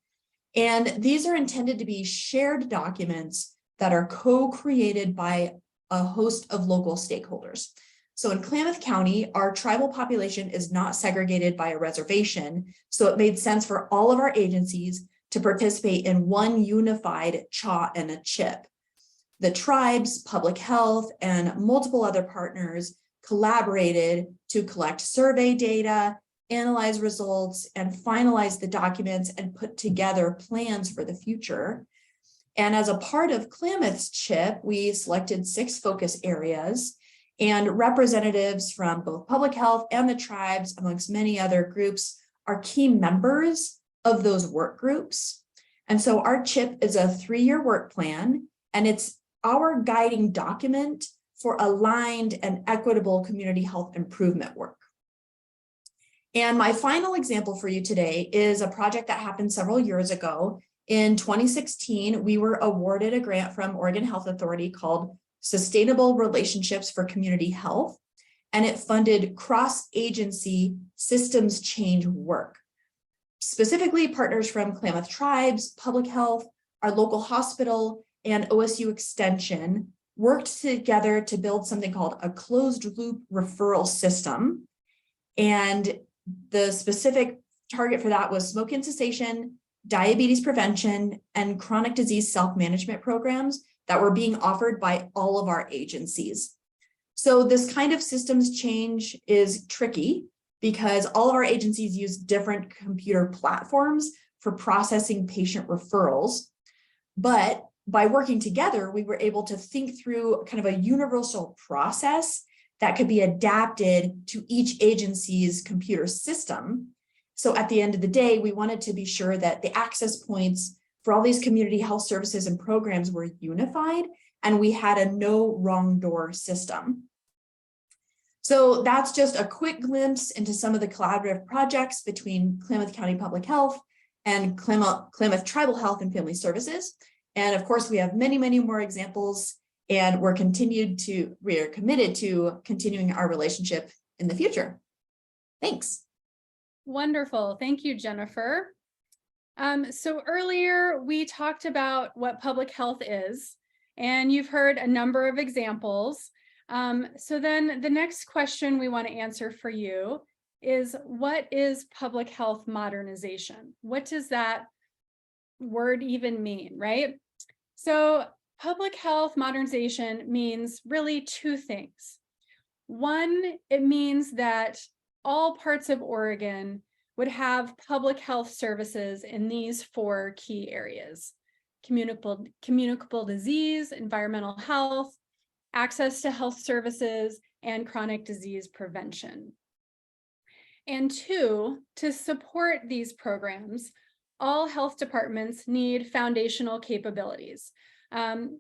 And these are intended to be shared documents that are co-created by a host of local stakeholders. So in Klamath County, our tribal population is not segregated by a reservation, so it made sense for all of our agencies to participate in one unified CHA and a CHIP. The tribes, public health, and multiple other partners collaborated to collect survey data, analyze results, and finalize the documents and put together plans for the future. And as a part of Klamath's CHIP, we selected 6 focus areas, and representatives from both public health and the tribes, amongst many other groups, are key members of those work groups. And so our CHIP is a 3-year work plan, and it's our guiding document for aligned and equitable community health improvement work. And my final example for you today is a project that happened several years ago. In 2016, we were awarded a grant from Oregon Health Authority called Sustainable Relationships for Community Health, and it funded cross-agency systems change work. Specifically, partners from Klamath Tribes, Public Health, our local hospital, and OSU Extension worked together to build something called a closed-loop referral system. And the specific target for that was smoking cessation, diabetes prevention, and chronic disease self-management programs that were being offered by all of our agencies. So this kind of systems change is tricky because all of our agencies use different computer platforms for processing patient referrals. But by working together, we were able to think through kind of a universal process that could be adapted to each agency's computer system. So at the end of the day, we wanted to be sure that the access points for all these community health services and programs were unified, and we had a no wrong door system. So that's just a quick glimpse into some of the collaborative projects between Klamath County Public Health and Klamath Tribal Health and Family Services. And of course, we have many, many more examples, and we're committed to continuing our relationship in the future. Thanks. Wonderful. Thank you, Jennifer. So earlier we talked about what public health is, and you've heard a number of examples. So then the next question we want to answer for you is, what is public health modernization? What does that word even mean, right? So public health modernization means really 2 things. One, it means that all parts of Oregon would have public health services in these 4 key areas: communicable disease, environmental health, access to health services, and chronic disease prevention. And 2, to support these programs, all health departments need foundational capabilities.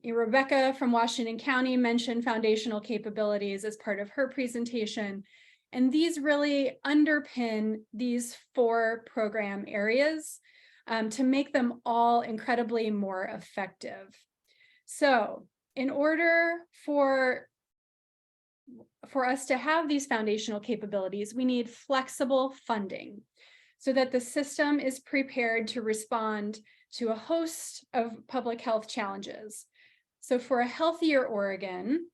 Rebecca from Washington County mentioned foundational capabilities as part of her presentation. And these really underpin these 4 program areas to make them all incredibly more effective. So in order for us to have these foundational capabilities, we need flexible funding so that the system is prepared to respond to a host of public health challenges. So for a healthier Oregon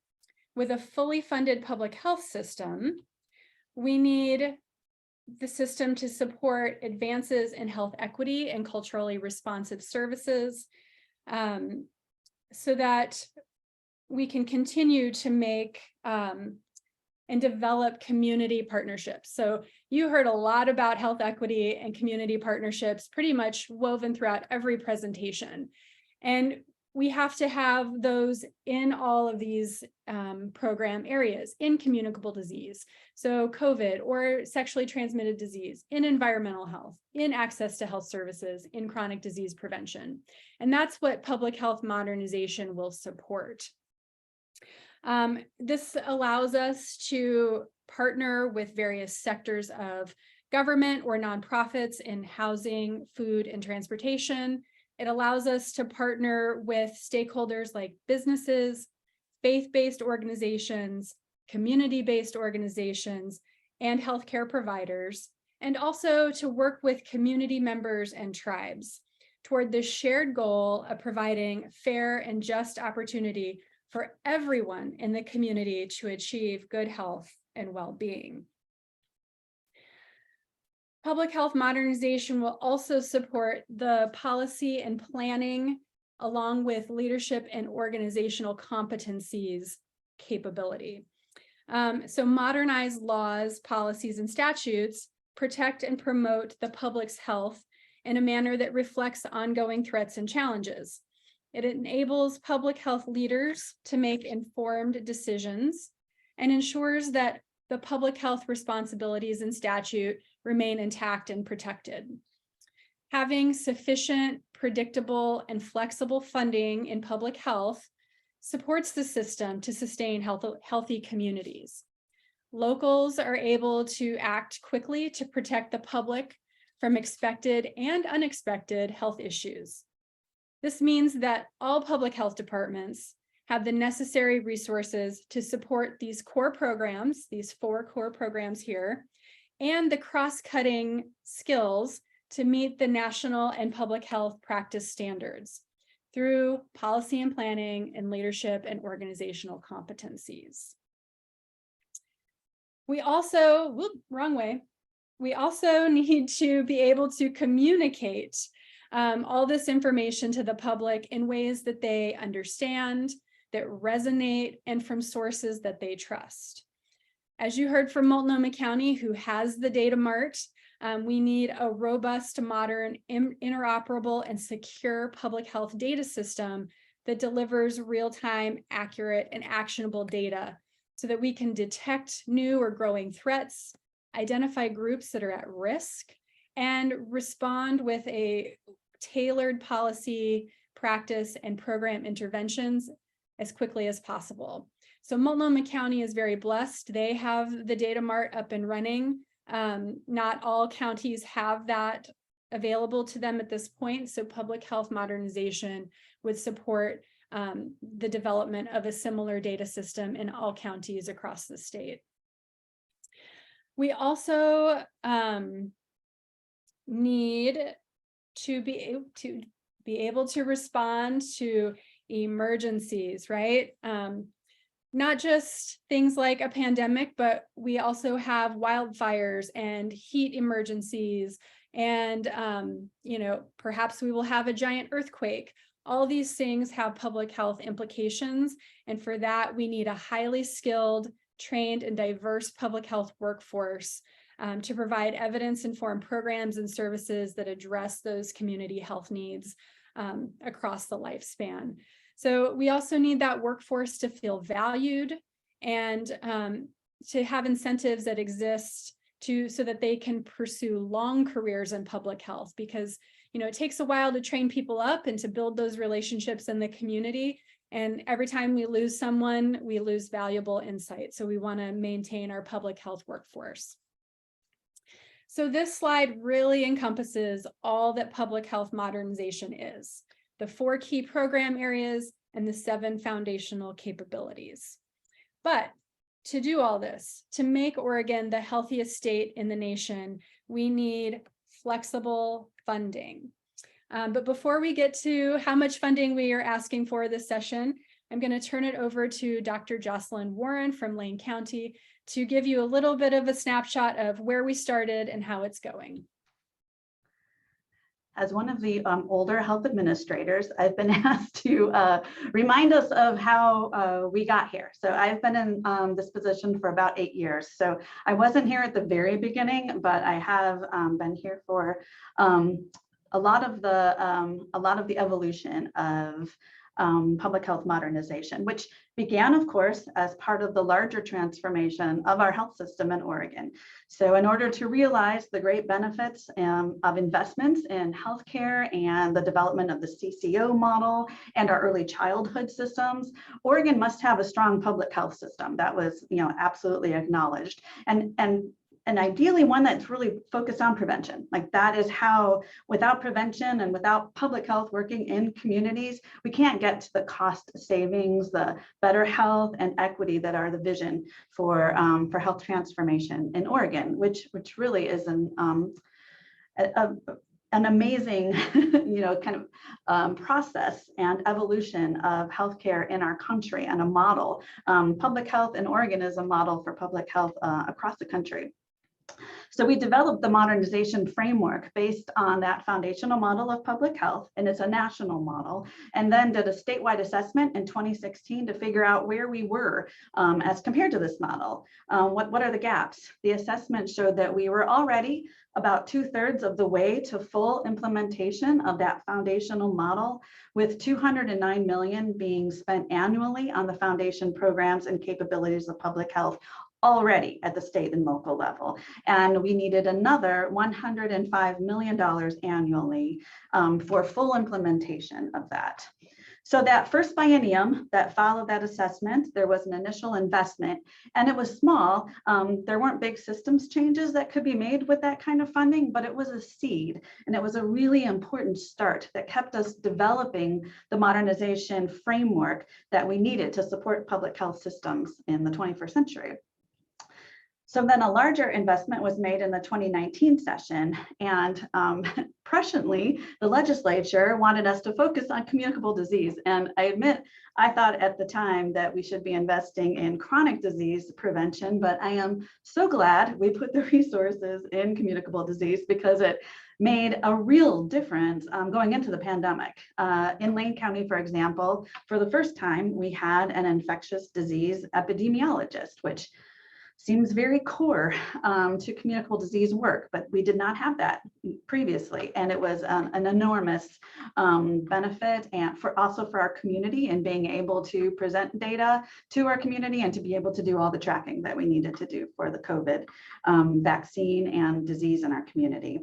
with a fully funded public health system, we need the system to support advances in health equity and culturally responsive services, so that we can continue to make and develop community partnerships. So you heard a lot about health equity and community partnerships pretty much woven throughout every presentation. And we have to have those in all of these program areas: in communicable disease, so COVID or sexually transmitted disease, in environmental health, in access to health services, in chronic disease prevention. And that's what public health modernization will support. This allows us to partner with various sectors of government or nonprofits in housing, food, and transportation. It allows us to partner with stakeholders like businesses, faith-based organizations, community-based organizations, and healthcare providers, and also to work with community members and tribes toward the shared goal of providing fair and just opportunity for everyone in the community to achieve good health and well-being. Public health modernization will also support the policy and planning along with leadership and organizational competencies capability. So modernized laws, policies, and statutes protect and promote the public's health in a manner that reflects ongoing threats and challenges. It enables public health leaders to make informed decisions and ensures that the public health responsibilities in statute remain intact and protected. Having sufficient, predictable, and flexible funding in public health supports the system to sustain healthy communities. Locals are able to act quickly to protect the public from expected and unexpected health issues. This means that all public health departments have the necessary resources to support these core programs, these 4 core programs here, and the cross-cutting skills to meet the national and public health practice standards through policy and planning and leadership and organizational competencies. We also, we also need to be able to communicate all this information to the public in ways that they understand, that resonate, and from sources that they trust. As you heard from Multnomah County, who has the Data Mart, we need a robust, modern, interoperable, and secure public health data system that delivers real-time, accurate, and actionable data so that we can detect new or growing threats, identify groups that are at risk, and respond with a tailored policy, practice, and program interventions as quickly as possible. So Multnomah County is very blessed. They have the Data Mart up and running. Not all counties have that available to them at this point. So public health modernization would support the development of a similar data system in all counties across the state. We also need to be able to respond to emergencies, right? Not just things like a pandemic, but we also have wildfires and heat emergencies, and perhaps we will have a giant earthquake. All these things have public health implications, and for that we need a highly skilled, trained, and diverse public health workforce to provide evidence-informed programs and services that address those community health needs across the lifespan. So we also need that workforce to feel valued and to have incentives that exist so that they can pursue long careers in public health, because it takes a while to train people up and to build those relationships in the community. And every time we lose someone, we lose valuable insight. So we want to maintain our public health workforce. So this slide really encompasses all that public health modernization is: the 4 key program areas and the 7 foundational capabilities. But to do all this, to make Oregon the healthiest state in the nation, we need flexible funding. But before we get to how much funding we are asking for this session, I'm going to turn it over to Dr. Jocelyn Warren from Lane County to give you a little bit of a snapshot of where we started and how it's going. As one of the older health administrators, I've been asked to remind us of how we got here. So I've been in this position for about 8 years. So I wasn't here at the very beginning, but I have been here for a lot of the evolution of public health modernization, which began, of course, as part of the larger transformation of our health system in Oregon. So in order to realize the great benefits of investments in healthcare and the development of the CCO model and our early childhood systems, Oregon must have a strong public health system. That was, absolutely acknowledged. And and ideally one that's really focused on prevention. Like that is how, without prevention and without public health working in communities, we can't get to the cost savings, the better health and equity that are the vision for health transformation in Oregon, which really is an amazing, kind of process and evolution of healthcare in our country and a model. Public health in Oregon is a model for public health across the country. So we developed the modernization framework based on that foundational model of public health, and it's a national model, and then did a statewide assessment in 2016 to figure out where we were as compared to this model. What are the gaps? The assessment showed that we were already about 2/3 of the way to full implementation of that foundational model, with $209 million being spent annually on the foundation programs and capabilities of public health already at the state and local level. And we needed another $105 million annually for full implementation of that. So that first biennium that followed that assessment, there was an initial investment, and it was small. There weren't big systems changes that could be made with that kind of funding, but it was a seed, and it was a really important start that kept us developing the modernization framework that we needed to support public health systems in the 21st century. So then a larger investment was made in the 2019 session, and presciently, the legislature wanted us to focus on communicable disease. And I admit, I thought at the time that we should be investing in chronic disease prevention, but I am so glad we put the resources in communicable disease because it made a real difference going into the pandemic. In Lane County, for example, for the first time, we had an infectious disease epidemiologist, which seems very core to communicable disease work, but we did not have that previously. And it was an enormous benefit, and also for our community, and being able to present data to our community and to be able to do all the tracking that we needed to do for the COVID vaccine and disease in our community.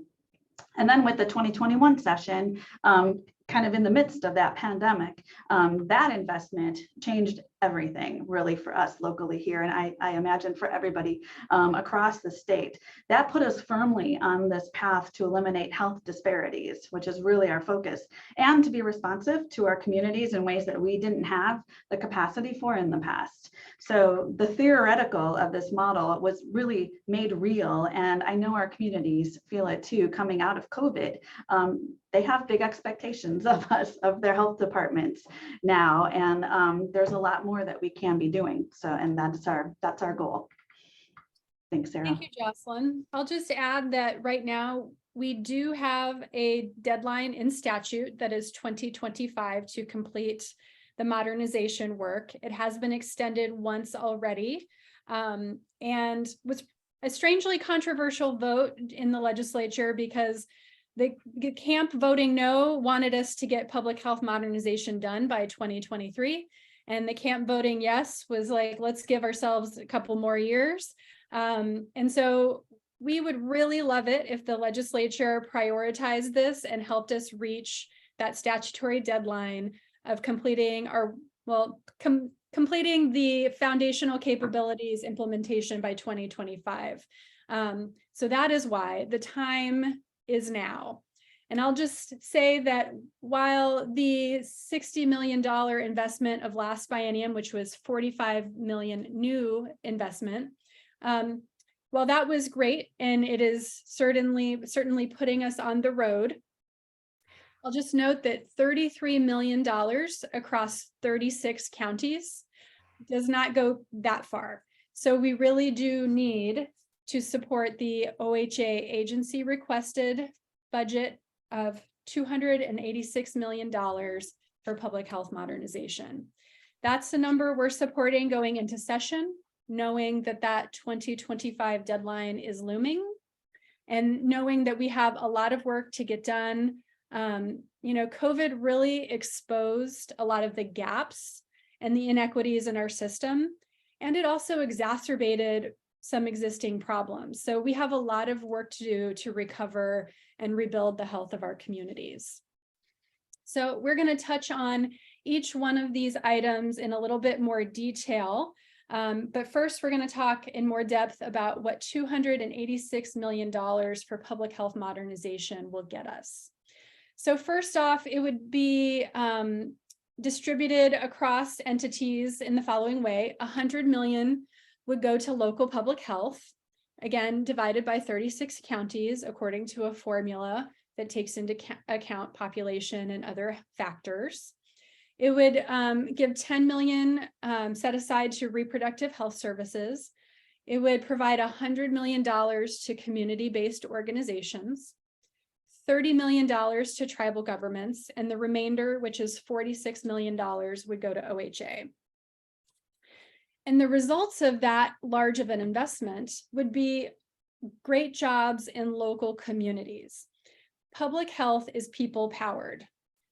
And then with the 2021 session, kind of in the midst of that pandemic, that investment changed everything really for us locally here, and I imagine for everybody across the state. That put us firmly on this path to eliminate health disparities, which is really our focus, and to be responsive to our communities in ways that we didn't have the capacity for in the past. So the theoretical of this model was really made real, and I know our communities feel it too coming out of COVID. They have big expectations of us, of their health departments now, and there's a lot more that we can be doing. So, and that's our goal. Thanks, Sarah. Thank you, Jocelyn. I'll just add that right now we do have a deadline in statute that is 2025 to complete the modernization work. It has been extended once already, and was a strangely controversial vote in the legislature because the camp voting no wanted us to get public health modernization done by 2023. And the camp voting yes was like, let's give ourselves a couple more years. And so we would really love it if the legislature prioritized this and helped us reach that statutory deadline of completing our, completing the foundational capabilities implementation by 2025. So that is why the time is now. And I'll just say that while the $60 million investment of last biennium, which was 45 million new investment, while that was great, and it is certainly putting us on the road, I'll just note that $33 million across 36 counties does not go that far. So we really do need to support the OHA agency requested budget of $286 million for public health modernization. That's the number we're supporting going into session, knowing that that 2025 deadline is looming, and knowing that we have a lot of work to get done. COVID really exposed a lot of the gaps and the inequities in our system, and it also exacerbated some existing problems. So we have a lot of work to do to recover and rebuild the health of our communities. So we're going to touch on each one of these items in a little bit more detail. But first, we're going to talk in more depth about what $286 million for public health modernization will get us. So first off, it would be distributed across entities in the following way. 100 million would go to local public health, again, divided by 36 counties according to a formula that takes into account population and other factors. It would give 10 million set aside to reproductive health services. It would provide $100 million to community-based organizations, $30 million to tribal governments, and the remainder, which is $46 million, would go to OHA. And the results of that large of an investment would be great jobs in local communities. Public health is people-powered.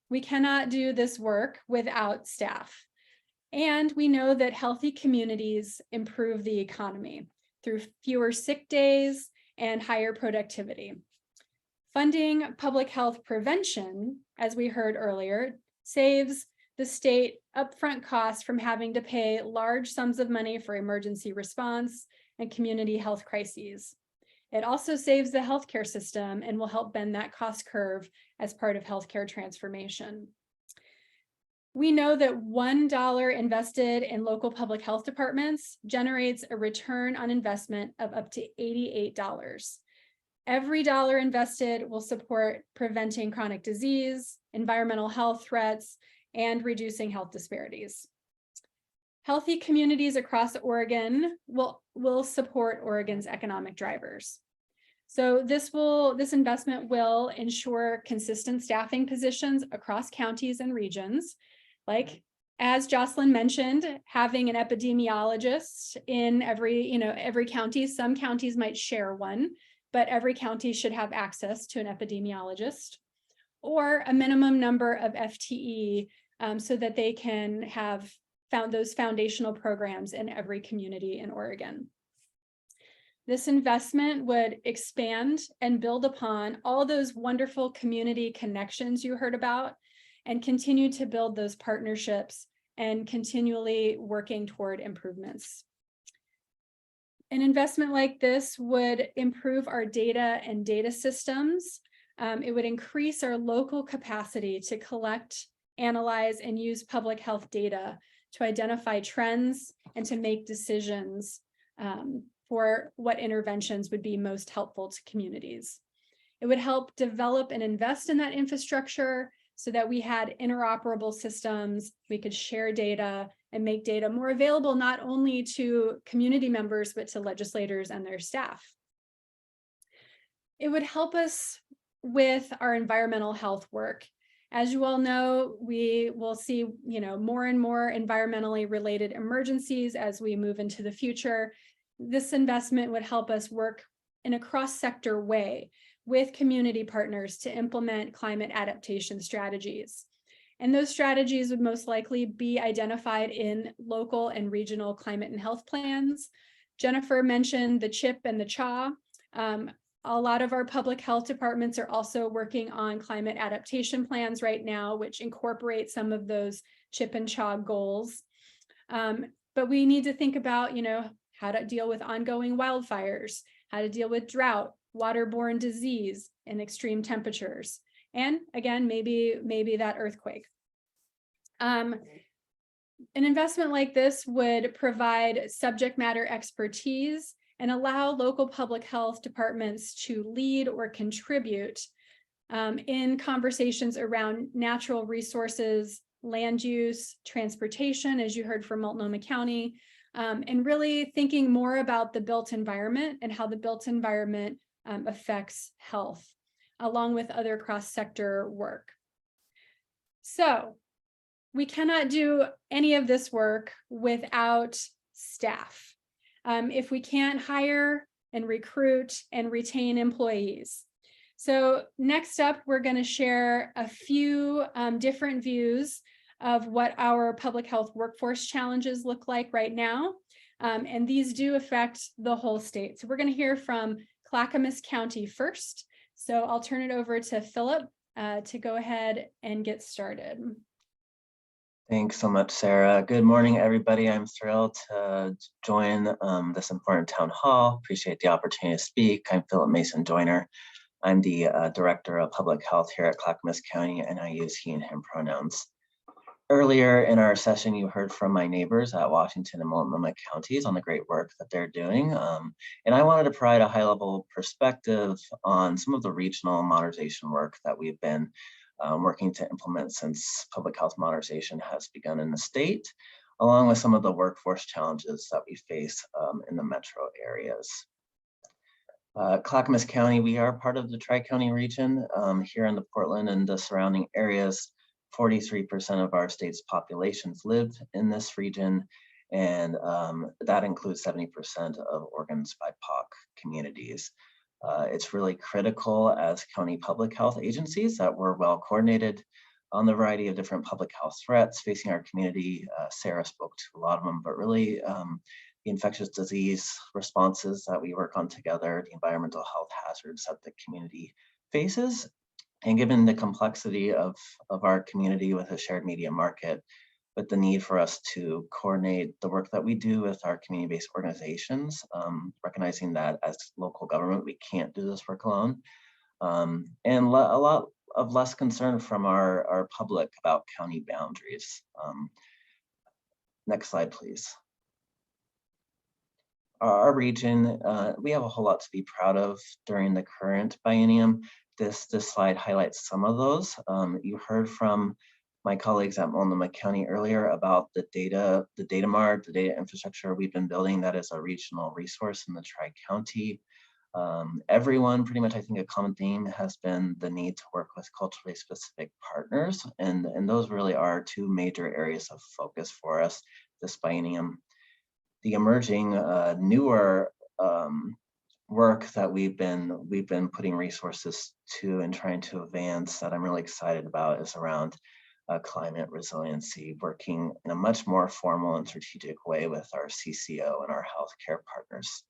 We cannot do this work without staff. And we know that healthy communities improve the economy through fewer sick days and higher productivity. Funding public health prevention, as we heard earlier, saves the state upfront costs from having to pay large sums of money for emergency response and community health crises. It also saves the healthcare system and will help bend that cost curve as part of healthcare transformation. We know that $1 invested in local public health departments generates a return on investment of up to $88. Every dollar invested will support preventing chronic disease, environmental health threats, and reducing health disparities. Healthy communities across Oregon will support Oregon's economic drivers. So this investment will ensure consistent staffing positions across counties and regions. Like, as Jocelyn mentioned, having an epidemiologist in every county. Some counties might share one, but every county should have access to an epidemiologist, or a minimum number of FTE so that they can have found those foundational programs in every community in Oregon. This investment would expand and build upon all those wonderful community connections you heard about, and continue to build those partnerships and continually working toward improvements. An investment like this would improve our data and data systems. It would increase our local capacity to collect, analyze, and use public health data to identify trends and to make decisions for what interventions would be most helpful to communities. It would help develop and invest in that infrastructure so that we had interoperable systems, we could share data and make data more available not only to community members, but to legislators and their staff. It would help us with our environmental health work. As you all know, we will see more and more environmentally related emergencies as we move into the future. This investment would help us work in a cross-sector way with community partners to implement climate adaptation strategies. And those strategies would most likely be identified in local and regional climate and health plans. Jennifer mentioned the CHIP and the CHA. A lot of our public health departments are also working on climate adaptation plans right now, which incorporate some of those CHIP and CHA goals. But we need to think about, how to deal with ongoing wildfires, how to deal with drought, waterborne disease, and extreme temperatures. And again, maybe that earthquake. An investment like this would provide subject matter expertise and allow local public health departments to lead or contribute in conversations around natural resources, land use, transportation, as you heard from Multnomah County, and really thinking more about the built environment and how the built environment affects health, along with other cross-sector work. So we cannot do any of this work without staff. If we can't hire and recruit and retain employees. So next up, we're going to share a few different views of what our public health workforce challenges look like right now. And these do affect the whole state. So we're going to hear from Clackamas County first. So I'll turn it over to Philip to go ahead and get started. Thanks so much, Sarah. Good morning, everybody. I'm thrilled to join this important town hall. Appreciate the opportunity to speak. I'm Philip Mason Joyner. I'm the Director of Public Health here at Clackamas County, and I use he and him pronouns. Earlier in our session, you heard from my neighbors at Washington and Multnomah counties on the great work that they're doing. And I wanted to provide a high-level perspective on some of the regional modernization work that we've been working to implement since public health modernization has begun in the state, along with some of the workforce challenges that we face in the metro areas. Clackamas County, we are part of the Tri-County region here in the Portland and the surrounding areas. 43% of our state's populations live in this region, and that includes 70% of Oregon's BIPOC communities. It's really critical as county public health agencies that we're well coordinated on the variety of different public health threats facing our community. Sarah spoke to a lot of them, but really the infectious disease responses that we work on together, the environmental health hazards that the community faces. And given the complexity of our community with a shared media market, but the need for us to coordinate the work that we do with our community-based organizations, recognizing that as local government, we can't do this work alone. And a lot of less concern from our public about county boundaries. Next slide, please. Our region, we have a whole lot to be proud of during the current biennium. This slide highlights some of those. You heard from my colleagues at Multnomah County earlier about the data mart, the data infrastructure we've been building that is a regional resource in the Tri-County. Everyone, pretty much, I think a common theme has been the need to work with culturally specific partners. And those really are two major areas of focus for us this biennium. The emerging newer work that we've been putting resources to and trying to advance that I'm really excited about is around climate resiliency, working in a much more formal and strategic way with our CCO and our healthcare partners.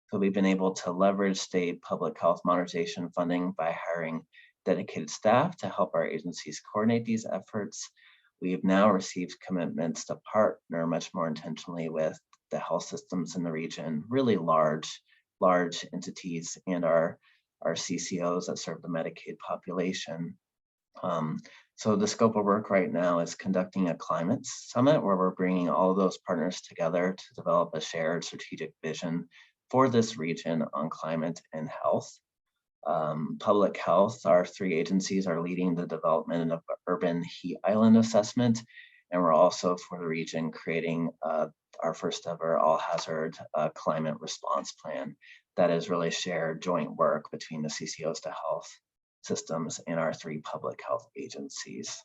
So we've been able to leverage state public health modernization funding by hiring dedicated staff to help our agencies coordinate these efforts. We've now received commitments to partner much more intentionally with the health systems in the region, really large entities, and our CCOs that serve the Medicaid population. So the scope of work right now is conducting a climate summit where we're bringing all of those partners together to develop a shared strategic vision for this region on climate and health. Public health, our three agencies are leading the development of urban heat island assessment, and we're also for the region creating our first ever all hazard climate response plan that is really shared joint work between the CCOs to health systems and our three public health agencies.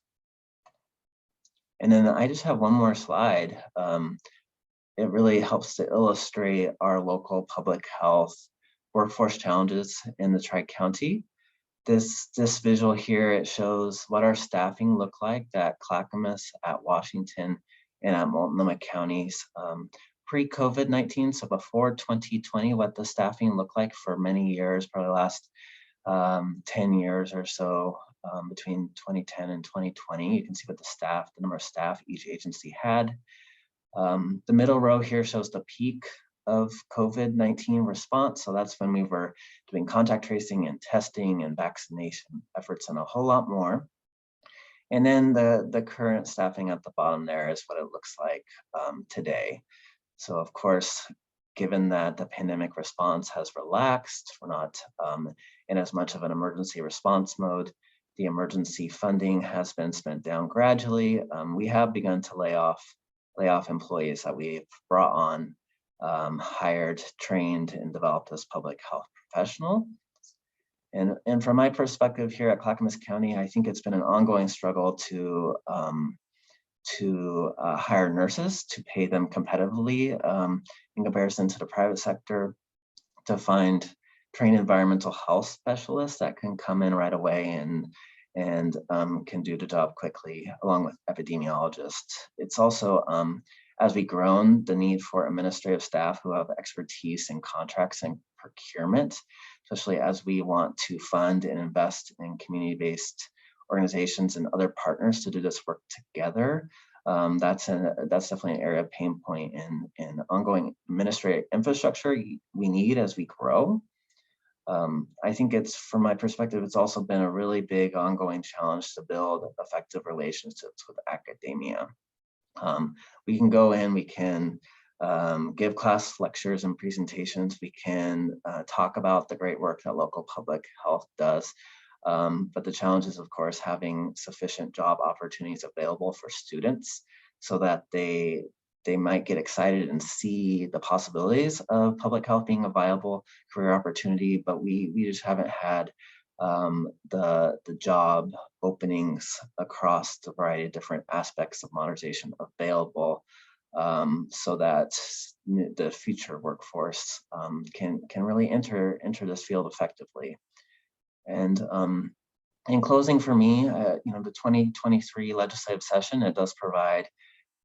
And then I just have one more slide. It really helps to illustrate our local public health workforce challenges in the Tri-County. This visual here, it shows what our staffing looked like at Clackamas, at Washington, and at Multnomah counties pre-COVID-19, so before 2020, what the staffing looked like for many years, probably the last 10 years or so, between 2010 and 2020. You can see what the number of staff each agency had. The middle row here shows the peak of COVID-19 response. So that's when we were doing contact tracing and testing and vaccination efforts and a whole lot more. And then the current staffing at the bottom there is what it looks like today. So of course, given that the pandemic response has relaxed, we're not in as much of an emergency response mode. The emergency funding has been spent down gradually. We have begun to lay off employees that we've brought on, hired, trained, and developed as public health professional. And from my perspective here at Clackamas County, I think it's been an ongoing struggle to hire nurses, to pay them competitively in comparison to the private sector, to find trained environmental health specialists that can come in right away and can do the job quickly, along with epidemiologists. It's also, as we've grown, the need for administrative staff who have expertise in contracts and procurement, especially as we want to fund and invest in community-based organizations and other partners to do this work together. That's definitely an area of pain point and ongoing administrative infrastructure we need as we grow. I think from my perspective, it's also been a really big ongoing challenge to build effective relationships with academia. We can go in, we can give class lectures and presentations, we can talk about the great work that local public health does. But the challenge is, of course, having sufficient job opportunities available for students so that they might get excited and see the possibilities of public health being a viable career opportunity, but we just haven't had the job openings across the variety of different aspects of modernization available, so that the future workforce can really enter this field effectively. And in closing for me, the 2023 legislative session, it does provide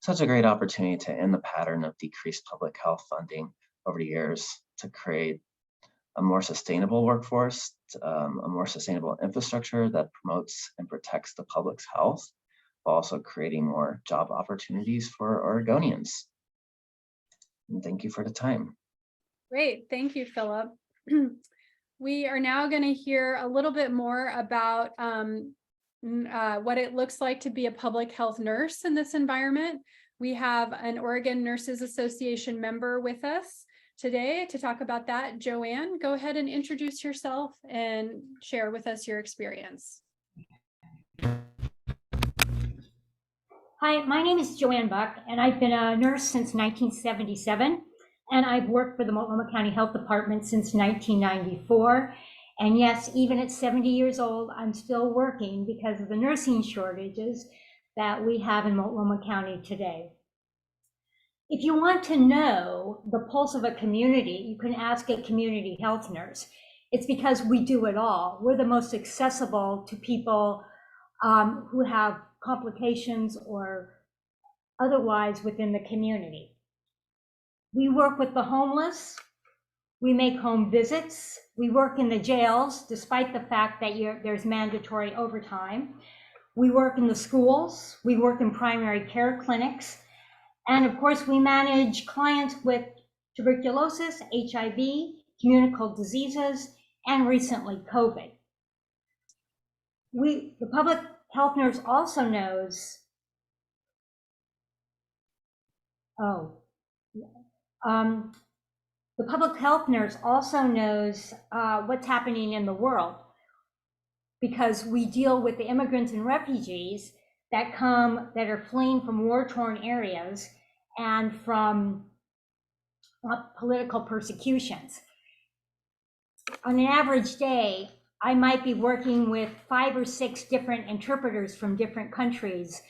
such a great opportunity to end the pattern of decreased public health funding over the years to create a more sustainable workforce, a more sustainable infrastructure that promotes and protects the public's health, while also creating more job opportunities for Oregonians. And thank you for the time. Great, thank you, Philip. We are now going to hear a little bit more about what it looks like to be a public health nurse in this environment. We have an Oregon Nurses Association member with us today to talk about that. Joanne, go ahead and introduce yourself and share with us your experience. Hi, my name is Joanne Buck, and I've been a nurse since 1977, and I've worked for the Multnomah County Health Department since 1994. And yes, even at 70 years old, I'm still working because of the nursing shortages that we have in Multnomah County today. If you want to know the pulse of a community, you can ask a community health nurse. It's because we do it all. We're the most accessible to people who have complications or otherwise within the community. We work with the homeless. We make home visits. We work in the jails, despite the fact that there's mandatory overtime. We work in the schools. We work in primary care clinics. And of course, we manage clients with tuberculosis, HIV, communicable diseases, and recently COVID. The public health nurse also knows, the public health nurse also knows what's happening in the world, because we deal with the immigrants and refugees that are fleeing from war-torn areas and from political persecutions. On an average day, I might be working with 5 or 6 different interpreters from different countries,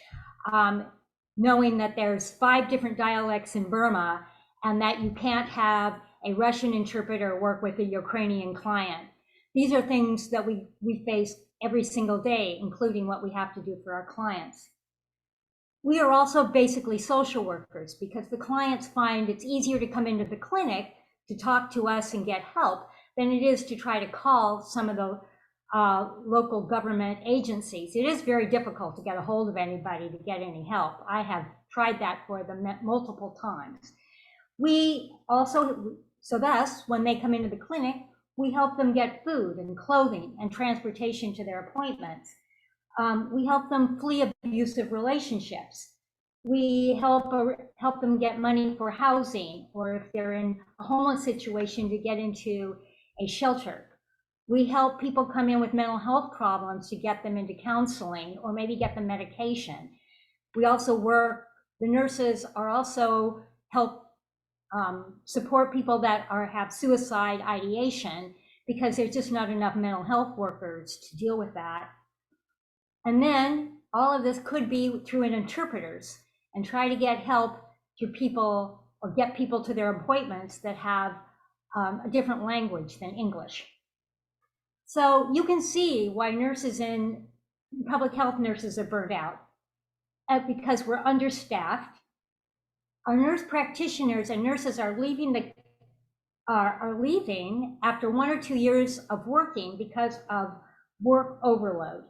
knowing that there's 5 different dialects in Burma and that you can't have a Russian interpreter work with a Ukrainian client. These are things that we face every single day, including what we have to do for our clients. We are also basically social workers, because the clients find it's easier to come into the clinic to talk to us and get help than it is to try to call some of the local government agencies. It is very difficult to get a hold of anybody to get any help. I have tried that for them multiple times. We also, so thus, when they come into the clinic, we help them get food and clothing and transportation to their appointments. We help them flee abusive relationships. We help them get money for housing, or if they're in a homeless situation, to get into a shelter. We help people come in with mental health problems to get them into counseling or maybe get them medication. We also the nurses are also help support people that have suicide ideation, because there's just not enough mental health workers to deal with that. And then all of this could be through an interpreters, and try to get help to people or get people to their appointments that have a different language than English. So you can see why public health nurses are burned out, because we're understaffed. Our nurse practitioners and nurses are leaving after 1 or 2 years of working because of work overload.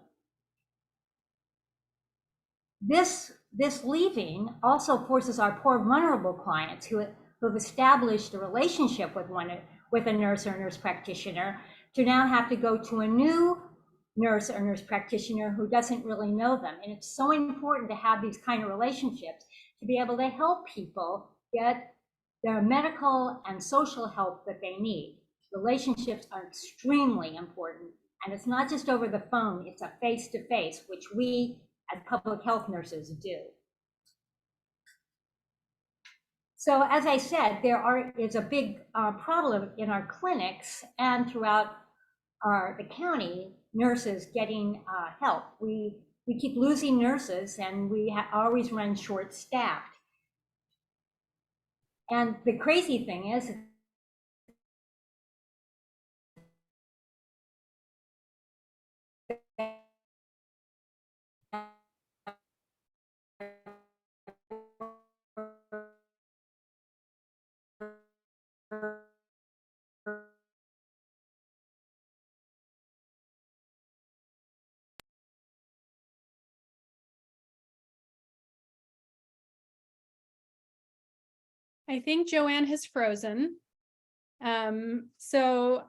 This this leaving also forces our poor vulnerable clients who have established a relationship with a nurse or nurse practitioner to now have to go to a new nurse or nurse practitioner who doesn't really know them. And it's so important to have these kind of relationships to be able to help people get the medical and social help that they need. Relationships are extremely important. And it's not just over the phone, it's a face-to-face, which we as public health nurses do. So as I said, there is a big problem in our clinics and throughout the county, nurses getting help. We keep losing nurses and we always run short-staffed. And the crazy thing is, I think Joanne has frozen. So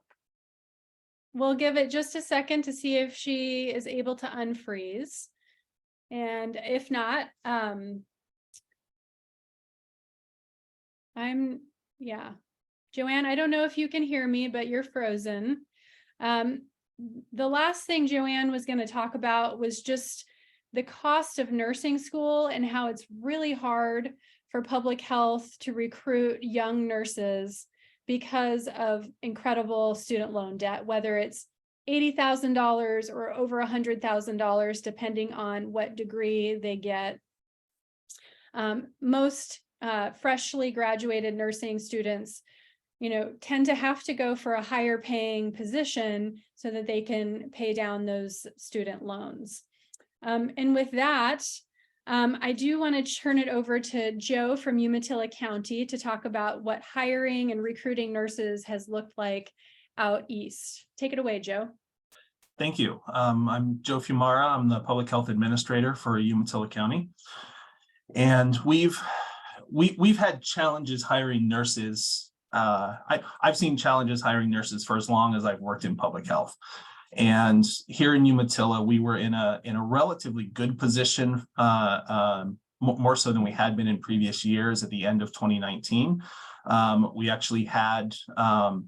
we'll give it just a second to see if she is able to unfreeze. And if not, yeah. Joanne, I don't know if you can hear me, but you're frozen. The last thing Joanne was going to talk about was just the cost of nursing school and how it's really hard for public health to recruit young nurses because of incredible student loan debt, whether it's $80,000 or over $100,000, depending on what degree they get. Most freshly graduated nursing students, tend to have to go for a higher paying position so that they can pay down those student loans. And with that, I do want to turn it over to Joe from Umatilla County to talk about what hiring and recruiting nurses has looked like out east. Take it away, Joe. Thank you. I'm Joe Fumara. I'm the public health administrator for Umatilla County. And we've had challenges hiring nurses. I've seen challenges hiring nurses for as long as I've worked in public health. And here in Umatilla, we were in a relatively good position, more so than we had been in previous years. At the end of 2019, we actually had 5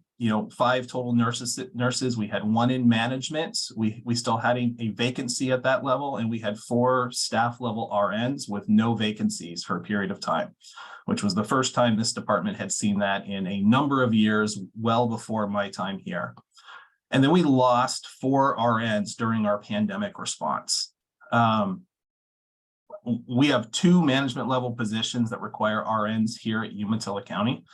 total nurses. We had 1 in management. We still had a vacancy at that level, and we had 4 staff level RNs with no vacancies for a period of time, which was the first time this department had seen that in a number of years, well before my time here. And then we lost 4 RNs during our pandemic response. We have 2 management level positions that require RNs here at Umatilla County.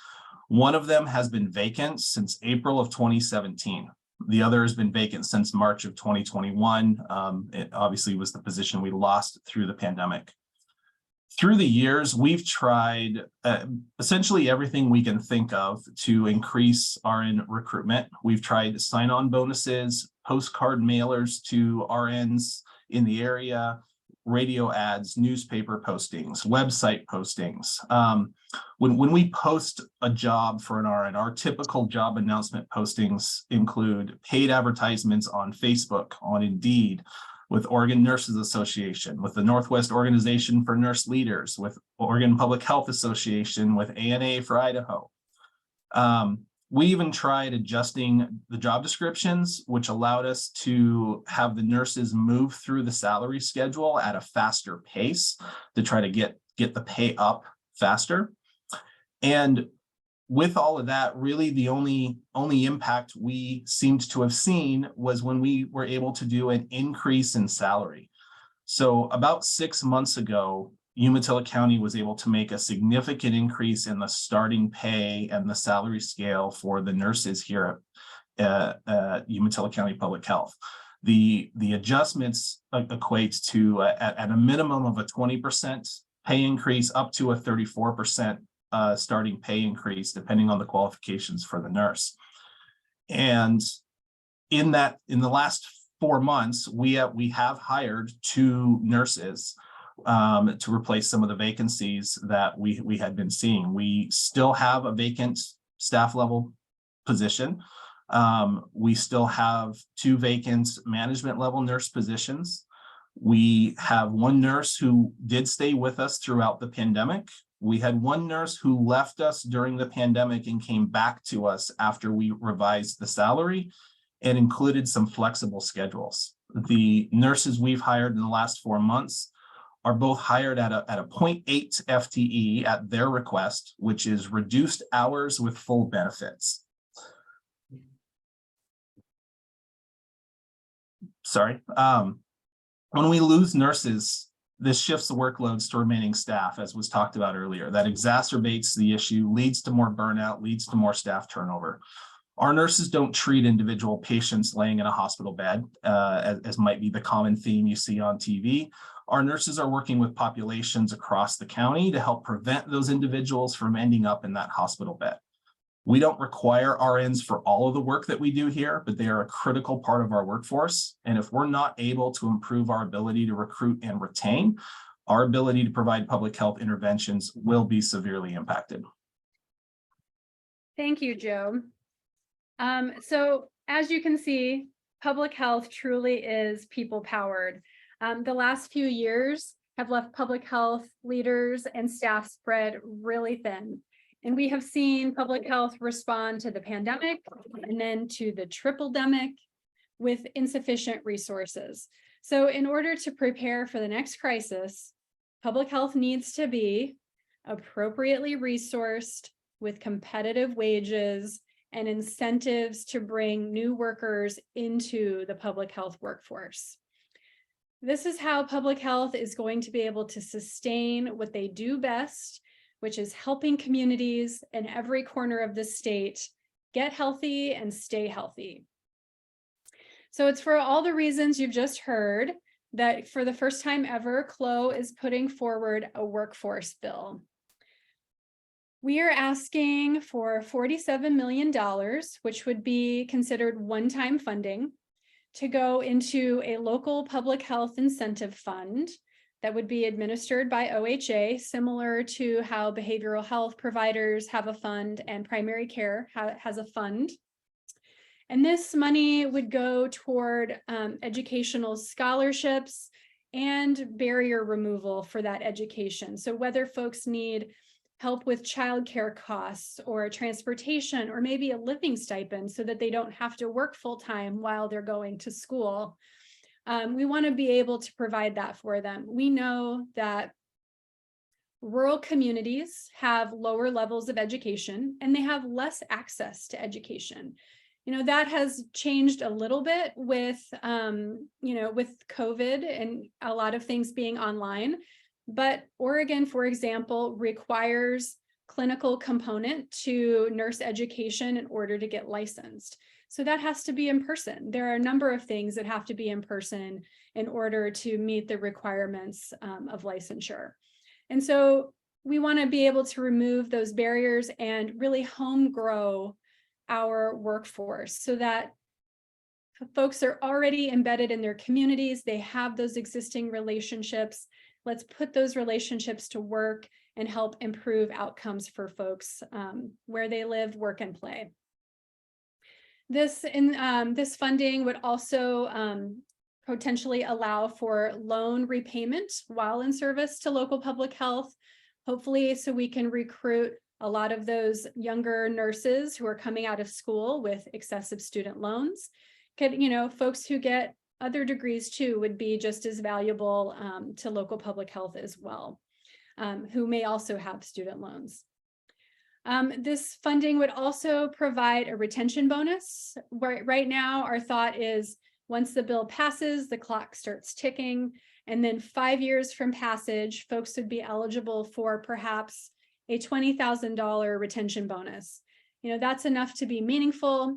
One of them has been vacant since April of 2017. The other has been vacant since March of 2021. It obviously was the position we lost through the pandemic. Through the years, we've tried essentially everything we can think of to increase RN recruitment. We've tried sign-on bonuses, postcard mailers to RNs in the area, radio ads, newspaper postings, website postings. When we post a job for an RN, our typical job announcement postings include paid advertisements on Facebook, on Indeed, with Oregon Nurses Association, with the Northwest Organization for Nurse Leaders, with Oregon Public Health Association, with ANA for Idaho. We even tried adjusting the job descriptions, which allowed us to have the nurses move through the salary schedule at a faster pace to try to get the pay up faster. And with all of that, really the only impact we seemed to have seen was when we were able to do an increase in salary. So about 6 months ago, Umatilla County was able to make a significant increase in the starting pay and the salary scale for the nurses here at Umatilla County Public Health. The adjustments equate to at a minimum of a 20% pay increase up to a 34% starting pay increase, depending on the qualifications for the nurse. And in the last 4 months, we have hired 2 nurses. to replace some of the vacancies that we had been seeing. We still have a vacant staff level position. We still have 2 vacant management level nurse positions. We have 1 nurse who did stay with us throughout the pandemic. We had 1 nurse who left us during the pandemic and came back to us after we revised the salary and included some flexible schedules. The nurses we've hired in the last 4 months are both hired at a 0.8 FTE at their request, which is reduced hours with full benefits. Sorry. When we lose nurses, this shifts the workloads to remaining staff, as was talked about earlier. That exacerbates the issue, leads to more burnout, leads to more staff turnover. Our nurses don't treat individual patients laying in a hospital bed, as might be the common theme you see on TV. Our nurses are working with populations across the county to help prevent those individuals from ending up in that hospital bed. We don't require RNs for all of the work that we do here, but they are a critical part of our workforce. And if we're not able to improve our ability to recruit and retain, our ability to provide public health interventions will be severely impacted. Thank you, Joe. So as you can see, public health truly is people powered. The last few years have left public health leaders and staff spread really thin. And we have seen public health respond to the pandemic and then to the triple-demic with insufficient resources. So in order to prepare for the next crisis, public health needs to be appropriately resourced with competitive wages and incentives to bring new workers into the public health workforce. This is how public health is going to be able to sustain what they do best, which is helping communities in every corner of the state get healthy and stay healthy. So it's for all the reasons you've just heard that for the first time ever, CLO is putting forward a workforce bill. We are asking for $47 million, which would be considered one-time funding, to go into a local public health incentive fund that would be administered by OHA, similar to how behavioral health providers have a fund and primary care has a fund. And this money would go toward educational scholarships and barrier removal for that education. So whether folks need help with childcare costs or transportation or maybe a living stipend so that they don't have to work full-time while they're going to school, we want to be able to provide that for them. We know that rural communities have lower levels of education and they have less access to education. You know, that has changed a little bit with, with COVID and a lot of things being online. But Oregon, for example, requires clinical component to nurse education in order to get licensed. So that has to be in person. There are a number of things that have to be in person in order to meet the requirements of licensure. And so we want to be able to remove those barriers and really home grow our workforce so that folks are already embedded in their communities. They have those existing relationships. Let's put those relationships to work and help improve outcomes for folks where they live, work, and play. This funding would also potentially allow for loan repayment while in service to local public health, hopefully so we can recruit a lot of those younger nurses who are coming out of school with excessive student loans. Folks who get other degrees too would be just as valuable to local public health as well, who may also have student loans. This funding would also provide a retention bonus. Right now, our thought is once the bill passes, the clock starts ticking, and then 5 years from passage, folks would be eligible for perhaps a $20,000 retention bonus. That's enough to be meaningful.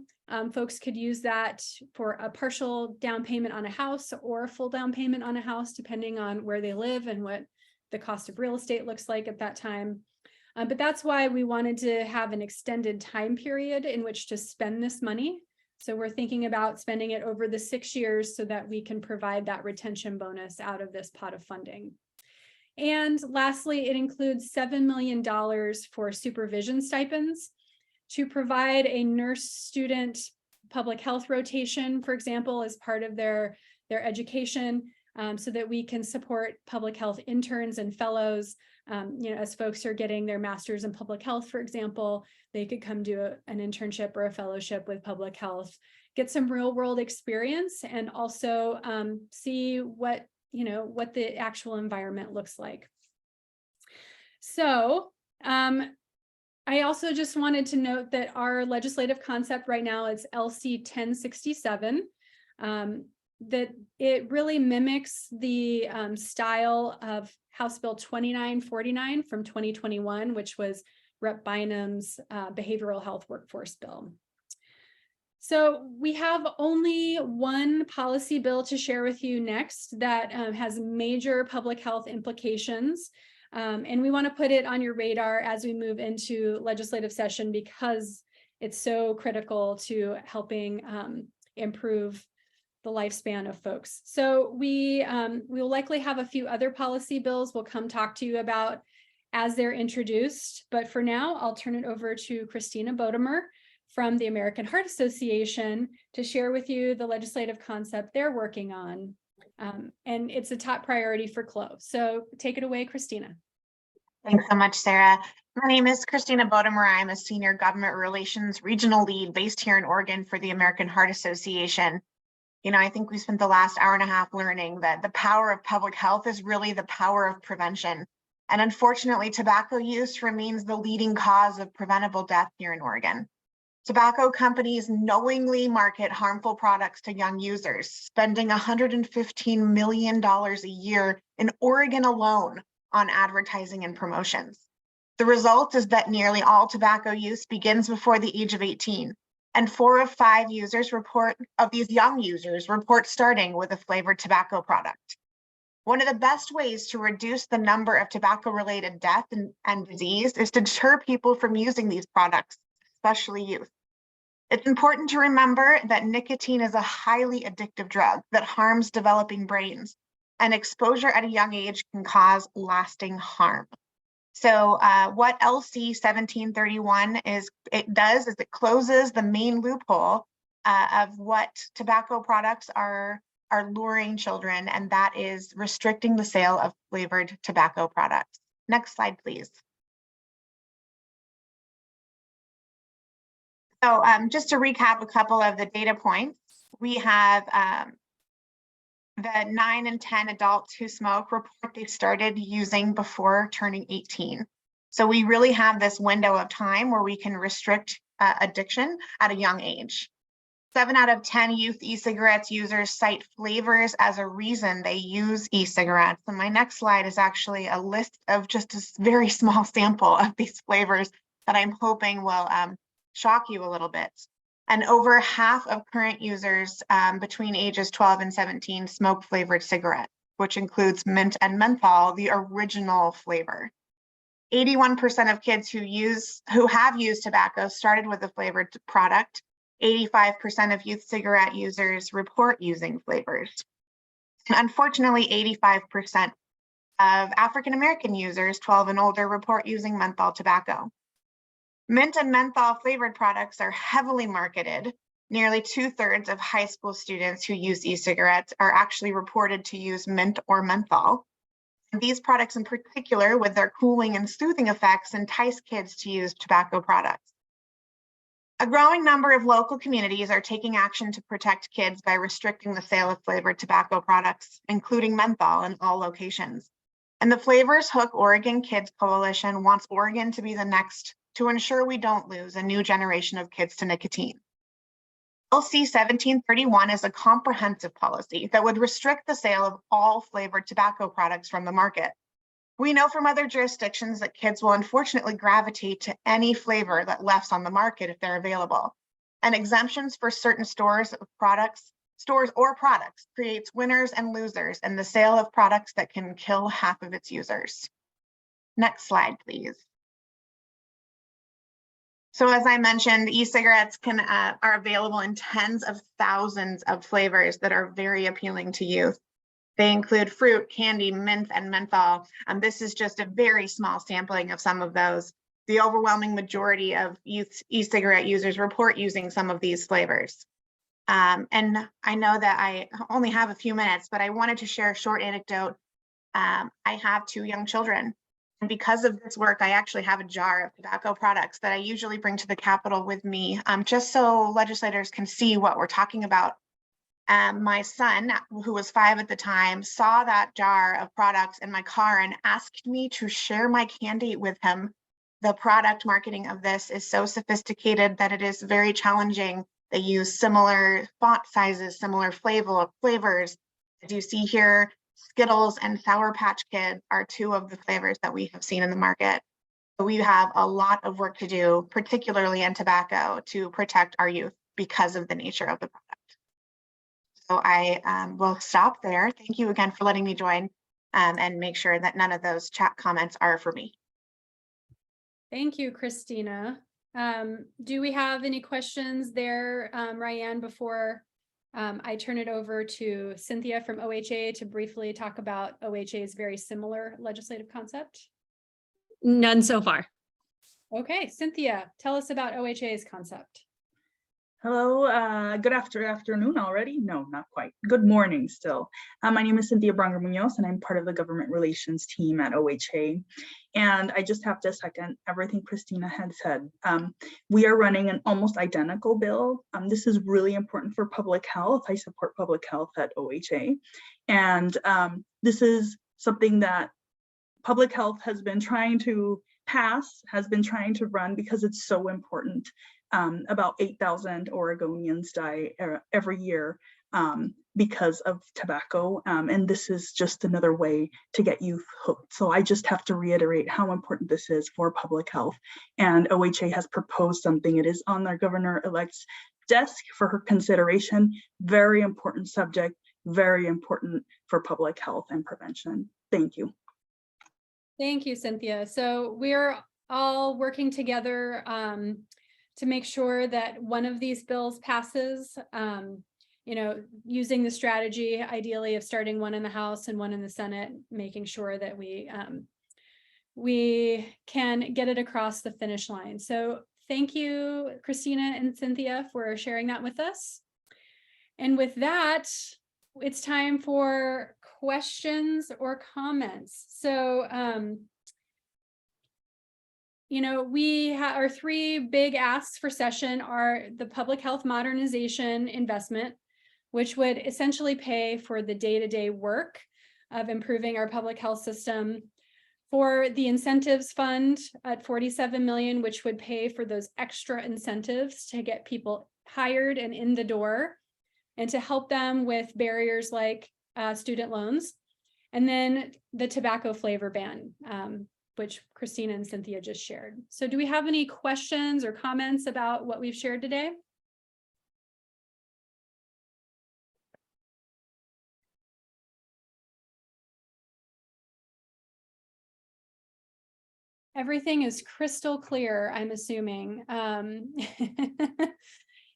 Folks could use that for a partial down payment on a house or a full down payment on a house, depending on where they live and what the cost of real estate looks like at that time. But that's why we wanted to have an extended time period in which to spend this money. So we're thinking about spending it over the 6 years so that we can provide that retention bonus out of this pot of funding. And lastly, it includes $7 million for supervision stipends to provide a nurse student public health rotation, for example, as part of their education, so that we can support public health interns and fellows. As folks are getting their master's in public health, for example, they could come do an internship or a fellowship with public health, get some real world experience, and also see what the actual environment looks like. So I also just wanted to note that our legislative concept right now is LC 1067, that it really mimics the style of House Bill 2949 from 2021, which was Rep. Bynum's behavioral health workforce bill. So we have only one policy bill to share with you next that has major public health implications. And we want to put it on your radar as we move into legislative session because it's so critical to helping improve the lifespan of folks. So we will likely have a few other policy bills we'll come talk to you about as they're introduced. But for now, I'll turn it over to Christina Bodemer from the American Heart Association to share with you the legislative concept they're working on. And it's a top priority for CLOV. So take it away, Christina. Thanks so much, Sarah. My name is Christina Bodemer. I'm a senior government relations regional lead based here in Oregon for the American Heart Association. I think we spent the last hour and a half learning that the power of public health is really the power of prevention. And unfortunately, tobacco use remains the leading cause of preventable death here in Oregon. Tobacco companies knowingly market harmful products to young users, spending $115 million a year in Oregon alone on advertising and promotions. The result is that nearly all tobacco use begins before the age of 18, and 4 of 5 young users report starting with a flavored tobacco product. One of the best ways to reduce the number of tobacco-related death and disease is to deter people from using these products, especially youth. It's important to remember that nicotine is a highly addictive drug that harms developing brains, and exposure at a young age can cause lasting harm. So what LC 1731 does is it closes the main loophole of what tobacco products are luring children, and that is restricting the sale of flavored tobacco products. Next slide, please. So just to recap a couple of the data points, we have the 9 and 10 adults who smoke report they started using before turning 18. So we really have this window of time where we can restrict addiction at a young age. 7 out of 10 youth e-cigarettes users cite flavors as a reason they use e-cigarettes. And my next slide is actually a list of just a very small sample of these flavors that I'm hoping will shock you a little bit. And over half of current users between ages 12 and 17 smoke flavored cigarettes, which includes mint and menthol, the original flavor. 81% of kids who have used tobacco started with a flavored product. 85% of youth cigarette users report using flavors. And unfortunately, 85% of African-American users 12 and older report using menthol tobacco. Mint and menthol flavored products are heavily marketed. Nearly 2/3 of high school students who use e-cigarettes are actually reported to use mint or menthol. And these products in particular, with their cooling and soothing effects, entice kids to use tobacco products. A growing number of local communities are taking action to protect kids by restricting the sale of flavored tobacco products, including menthol, in all locations. And the Flavors Hook Oregon Kids Coalition wants Oregon to be the next to ensure we don't lose a new generation of kids to nicotine. LC 1731 is a comprehensive policy that would restrict the sale of all flavored tobacco products from the market. We know from other jurisdictions that kids will unfortunately gravitate to any flavor that left's on the market if they're available. And exemptions for certain stores or products creates winners and losers in the sale of products that can kill half of its users. Next slide, please. So as I mentioned, e-cigarettes are available in tens of thousands of flavors that are very appealing to youth. They include fruit, candy, mints, and menthol. This is just a very small sampling of some of those. The overwhelming majority of youth e-cigarette users report using some of these flavors. And I know that I only have a few minutes, but I wanted to share a short anecdote. I have 2 young children. And because of this work, I actually have a jar of tobacco products that I usually bring to the Capitol with me, just so legislators can see what we're talking about. My son, who was 5 at the time, saw that jar of products in my car and asked me to share my candy with him. The product marketing of this is so sophisticated that it is very challenging. They use similar font sizes, similar flavors. As you see here, Skittles and Sour Patch Kids are 2 of the flavors that we have seen in the market. So we have a lot of work to do, particularly in tobacco, to protect our youth because of the nature of the product. So I will stop there. Thank you again for letting me join and make sure that none of those chat comments are for me. Thank you, Christina. Do we have any questions there, Ryan, before I turn it over to Cynthia from OHA to briefly talk about OHA's very similar legislative concept? None so far. Okay, Cynthia, tell us about OHA's concept. Hello, good afternoon already? No, not quite. Good morning still. My name is Cynthia Bronger Munoz, and I'm part of the government relations team at OHA. And I just have to second everything Christina had said. We are running an almost identical bill. This is really important for public health. I support public health at OHA. And this is something that public health has been trying to pass, has been trying to run because it's so important. About 8,000 Oregonians die every year because of tobacco. And this is just another way to get youth hooked. So I just have to reiterate how important this is for public health. And OHA has proposed something. It is on their governor-elect's desk for her consideration. Very important subject, very important for public health and prevention. Thank you. Thank you, Cynthia. So we're all working together to make sure that one of these bills passes, using the strategy ideally of starting one in the House and one in the Senate, making sure that we can get it across the finish line. So thank you, Christina and Cynthia, for sharing that with us. And with that, it's time for questions or comments. So, our 3 big asks for session are the public health modernization investment, which would essentially pay for the day-to-day work of improving our public health system, for the incentives fund at $47 million, which would pay for those extra incentives to get people hired and in the door, and to help them with barriers like student loans, and then the tobacco flavor ban, which Christina and Cynthia just shared. So do we have any questions or comments about what we've shared today? Everything is crystal clear, I'm assuming,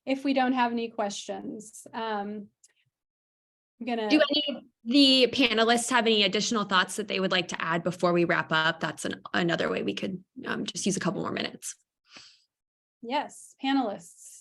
if we don't have any questions. Do any of the panelists have any additional thoughts that they would like to add before we wrap up? That's another way we could just use a couple more minutes. Yes, panelists.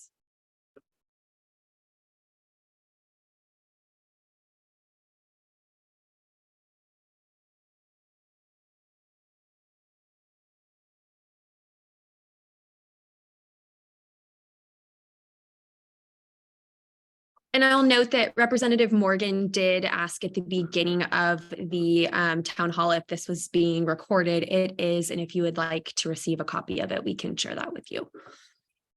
And I'll note that Representative Morgan did ask at the beginning of the town hall if this was being recorded. It is, and if you would like to receive a copy of it, we can share that with you.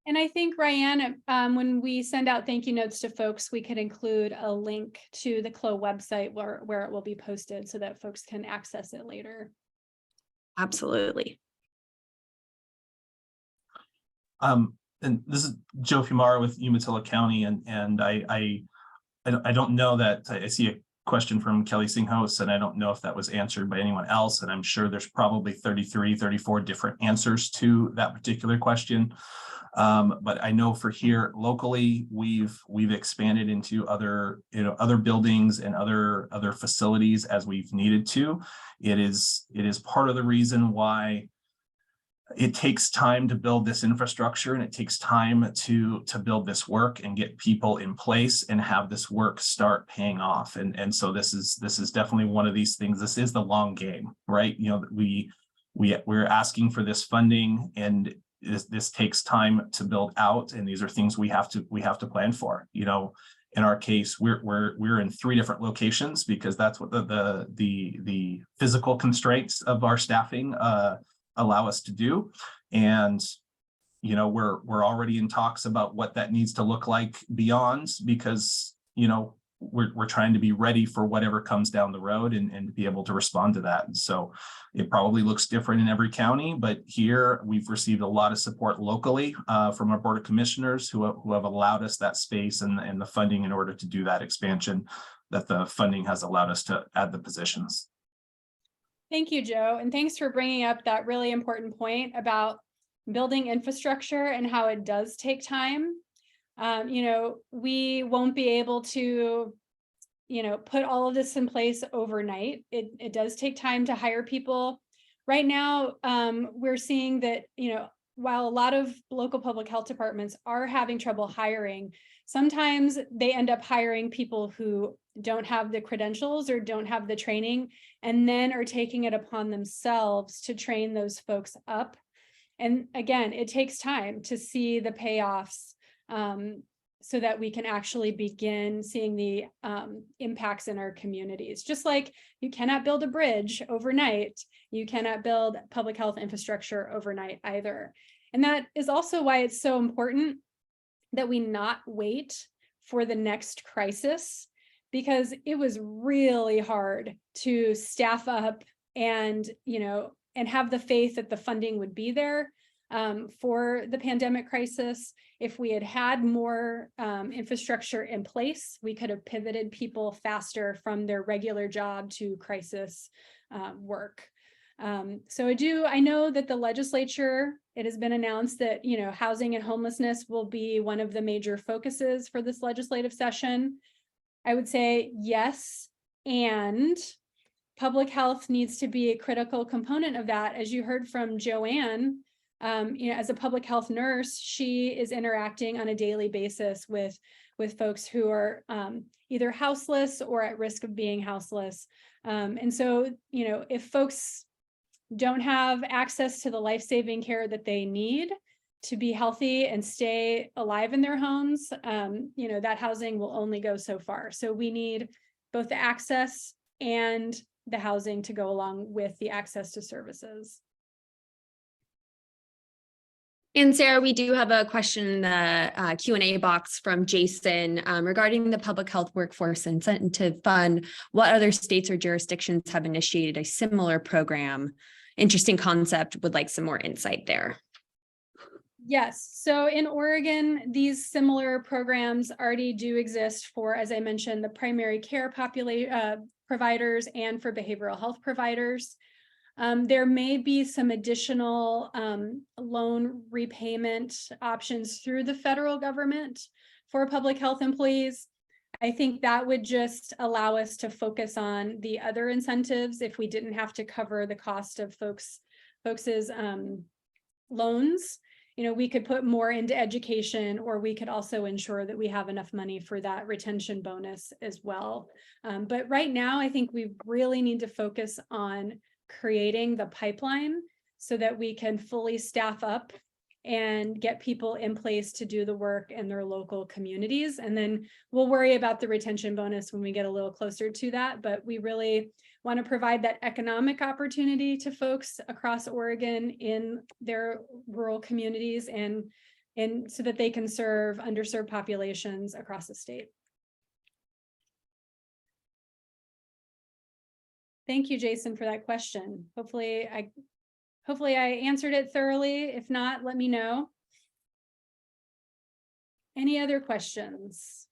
And I think, Ryan, when we send out thank you notes to folks, we could include a link to the CLO website where it will be posted so that folks can access it later. Absolutely. And this is Joe Fumara with Umatilla County, and I don't know that I see a question from Kelly Singhos, and I don't know if that was answered by anyone else, and I'm sure there's probably 34 different answers to that particular question. But I know for here locally, we've expanded into other, other buildings and other facilities as we've needed to. It is part of the reason why it takes time to build this infrastructure, and it takes time to build this work and get people in place and have this work start paying off. And so this is definitely one of these things. This is the long game, right? We're asking for this funding, and this takes time to build out, and these are things we have to plan for. In our case, we're in 3 different locations because that's what the physical constraints of our staffing allow us to do. And we're already in talks about what that needs to look like beyond, because we're trying to be ready for whatever comes down the road and be able to respond to that. And so it probably looks different in every county, but here we've received a lot of support locally from our Board of Commissioners who have allowed us that space and the funding in order to do that expansion, that the funding has allowed us to add the positions. Thank you, Joe. And thanks for bringing up that really important point about building infrastructure and how it does take time. We won't be able to, put all of this in place overnight. It does take time to hire people. Right now, we're seeing that, while a lot of local public health departments are having trouble hiring, sometimes they end up hiring people who don't have the credentials or don't have the training, and then are taking it upon themselves to train those folks up. And again, it takes time to see the payoffs so that we can actually begin seeing the impacts in our communities. Just like you cannot build a bridge overnight, you cannot build public health infrastructure overnight either. And that is also why it's so important that we not wait for the next crisis, because it was really hard to staff up and have the faith that the funding would be there for the pandemic crisis. If we had had more infrastructure in place, we could have pivoted people faster from their regular job to crisis work. So I know that the legislature, it has been announced that, housing and homelessness will be one of the major focuses for this legislative session. I would say yes, and public health needs to be a critical component of that. As you heard from Joanne, as a public health nurse, she is interacting on a daily basis with folks who are either houseless or at risk of being houseless. And so, if folks don't have access to the life-saving care that they need to be healthy and stay alive in their homes, that housing will only go so far. So we need both the access and the housing to go along with the access to services. And Sarah, we do have a question in the Q&A box from Jason regarding the Public Health Workforce Incentive Fund. What other states or jurisdictions have initiated a similar program? Interesting concept, would like some more insight there. Yes, so in Oregon, these similar programs already do exist for, as I mentioned, the primary care providers and for behavioral health providers. There may be some additional loan repayment options through the federal government for public health employees. I think that would just allow us to focus on the other incentives if we didn't have to cover the cost of folks' loans. We could put more into education, or we could also ensure that we have enough money for that retention bonus as well. But right now, I think we really need to focus on creating the pipeline so that we can fully staff up and get people in place to do the work in their local communities. And then we'll worry about the retention bonus when we get a little closer to that. But we really want to provide that economic opportunity to folks across Oregon in their rural communities and so that they can serve underserved populations across the state. Thank you, Jason, for that question. Hopefully I answered it thoroughly. If not, let me know. Any other questions?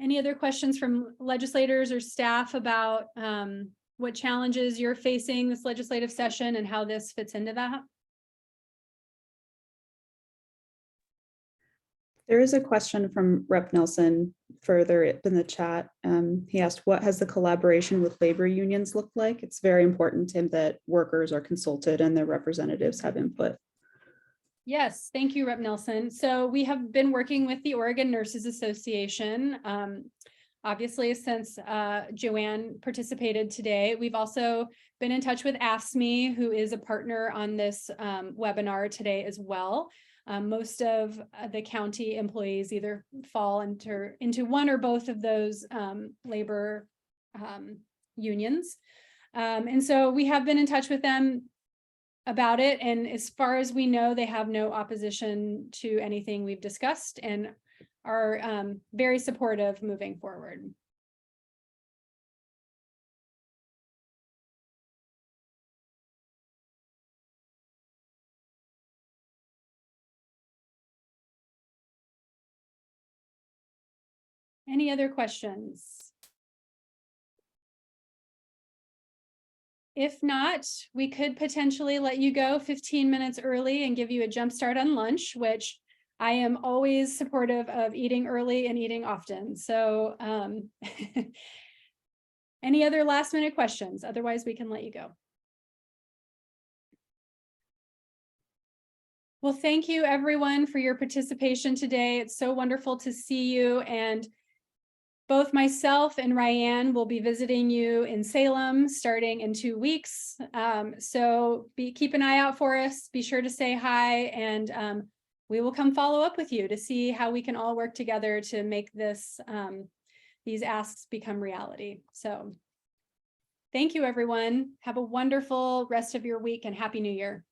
Any other questions from legislators or staff about what challenges you're facing this legislative session and how this fits into that? There is a question from Rep. Nelson further in the chat. He asked, what has the collaboration with labor unions looked like? It's very important to him that workers are consulted and their representatives have input. Yes, thank you, Rep. Nelson. So we have been working with the Oregon Nurses Association, obviously since Joanne participated today. We've also been in touch with AFSCME, who is a partner on this webinar today as well. Most of the county employees either fall into one or both of those labor unions. And so we have been in touch with them about it. And as far as we know, they have no opposition to anything we've discussed and are very supportive moving forward. Any other questions? If not, we could potentially let you go 15 minutes early and give you a jump start on lunch, which I am always supportive of eating early and eating often. So any other last minute questions? Otherwise, we can let you go. Well, thank you everyone for your participation today. It's so wonderful to see you, and both myself and Ryan will be visiting you in Salem starting in 2 weeks. So keep an eye out for us. Be sure to say hi, and we will come follow up with you to see how we can all work together to make this these asks become reality. So thank you, everyone. Have a wonderful rest of your week and Happy New Year.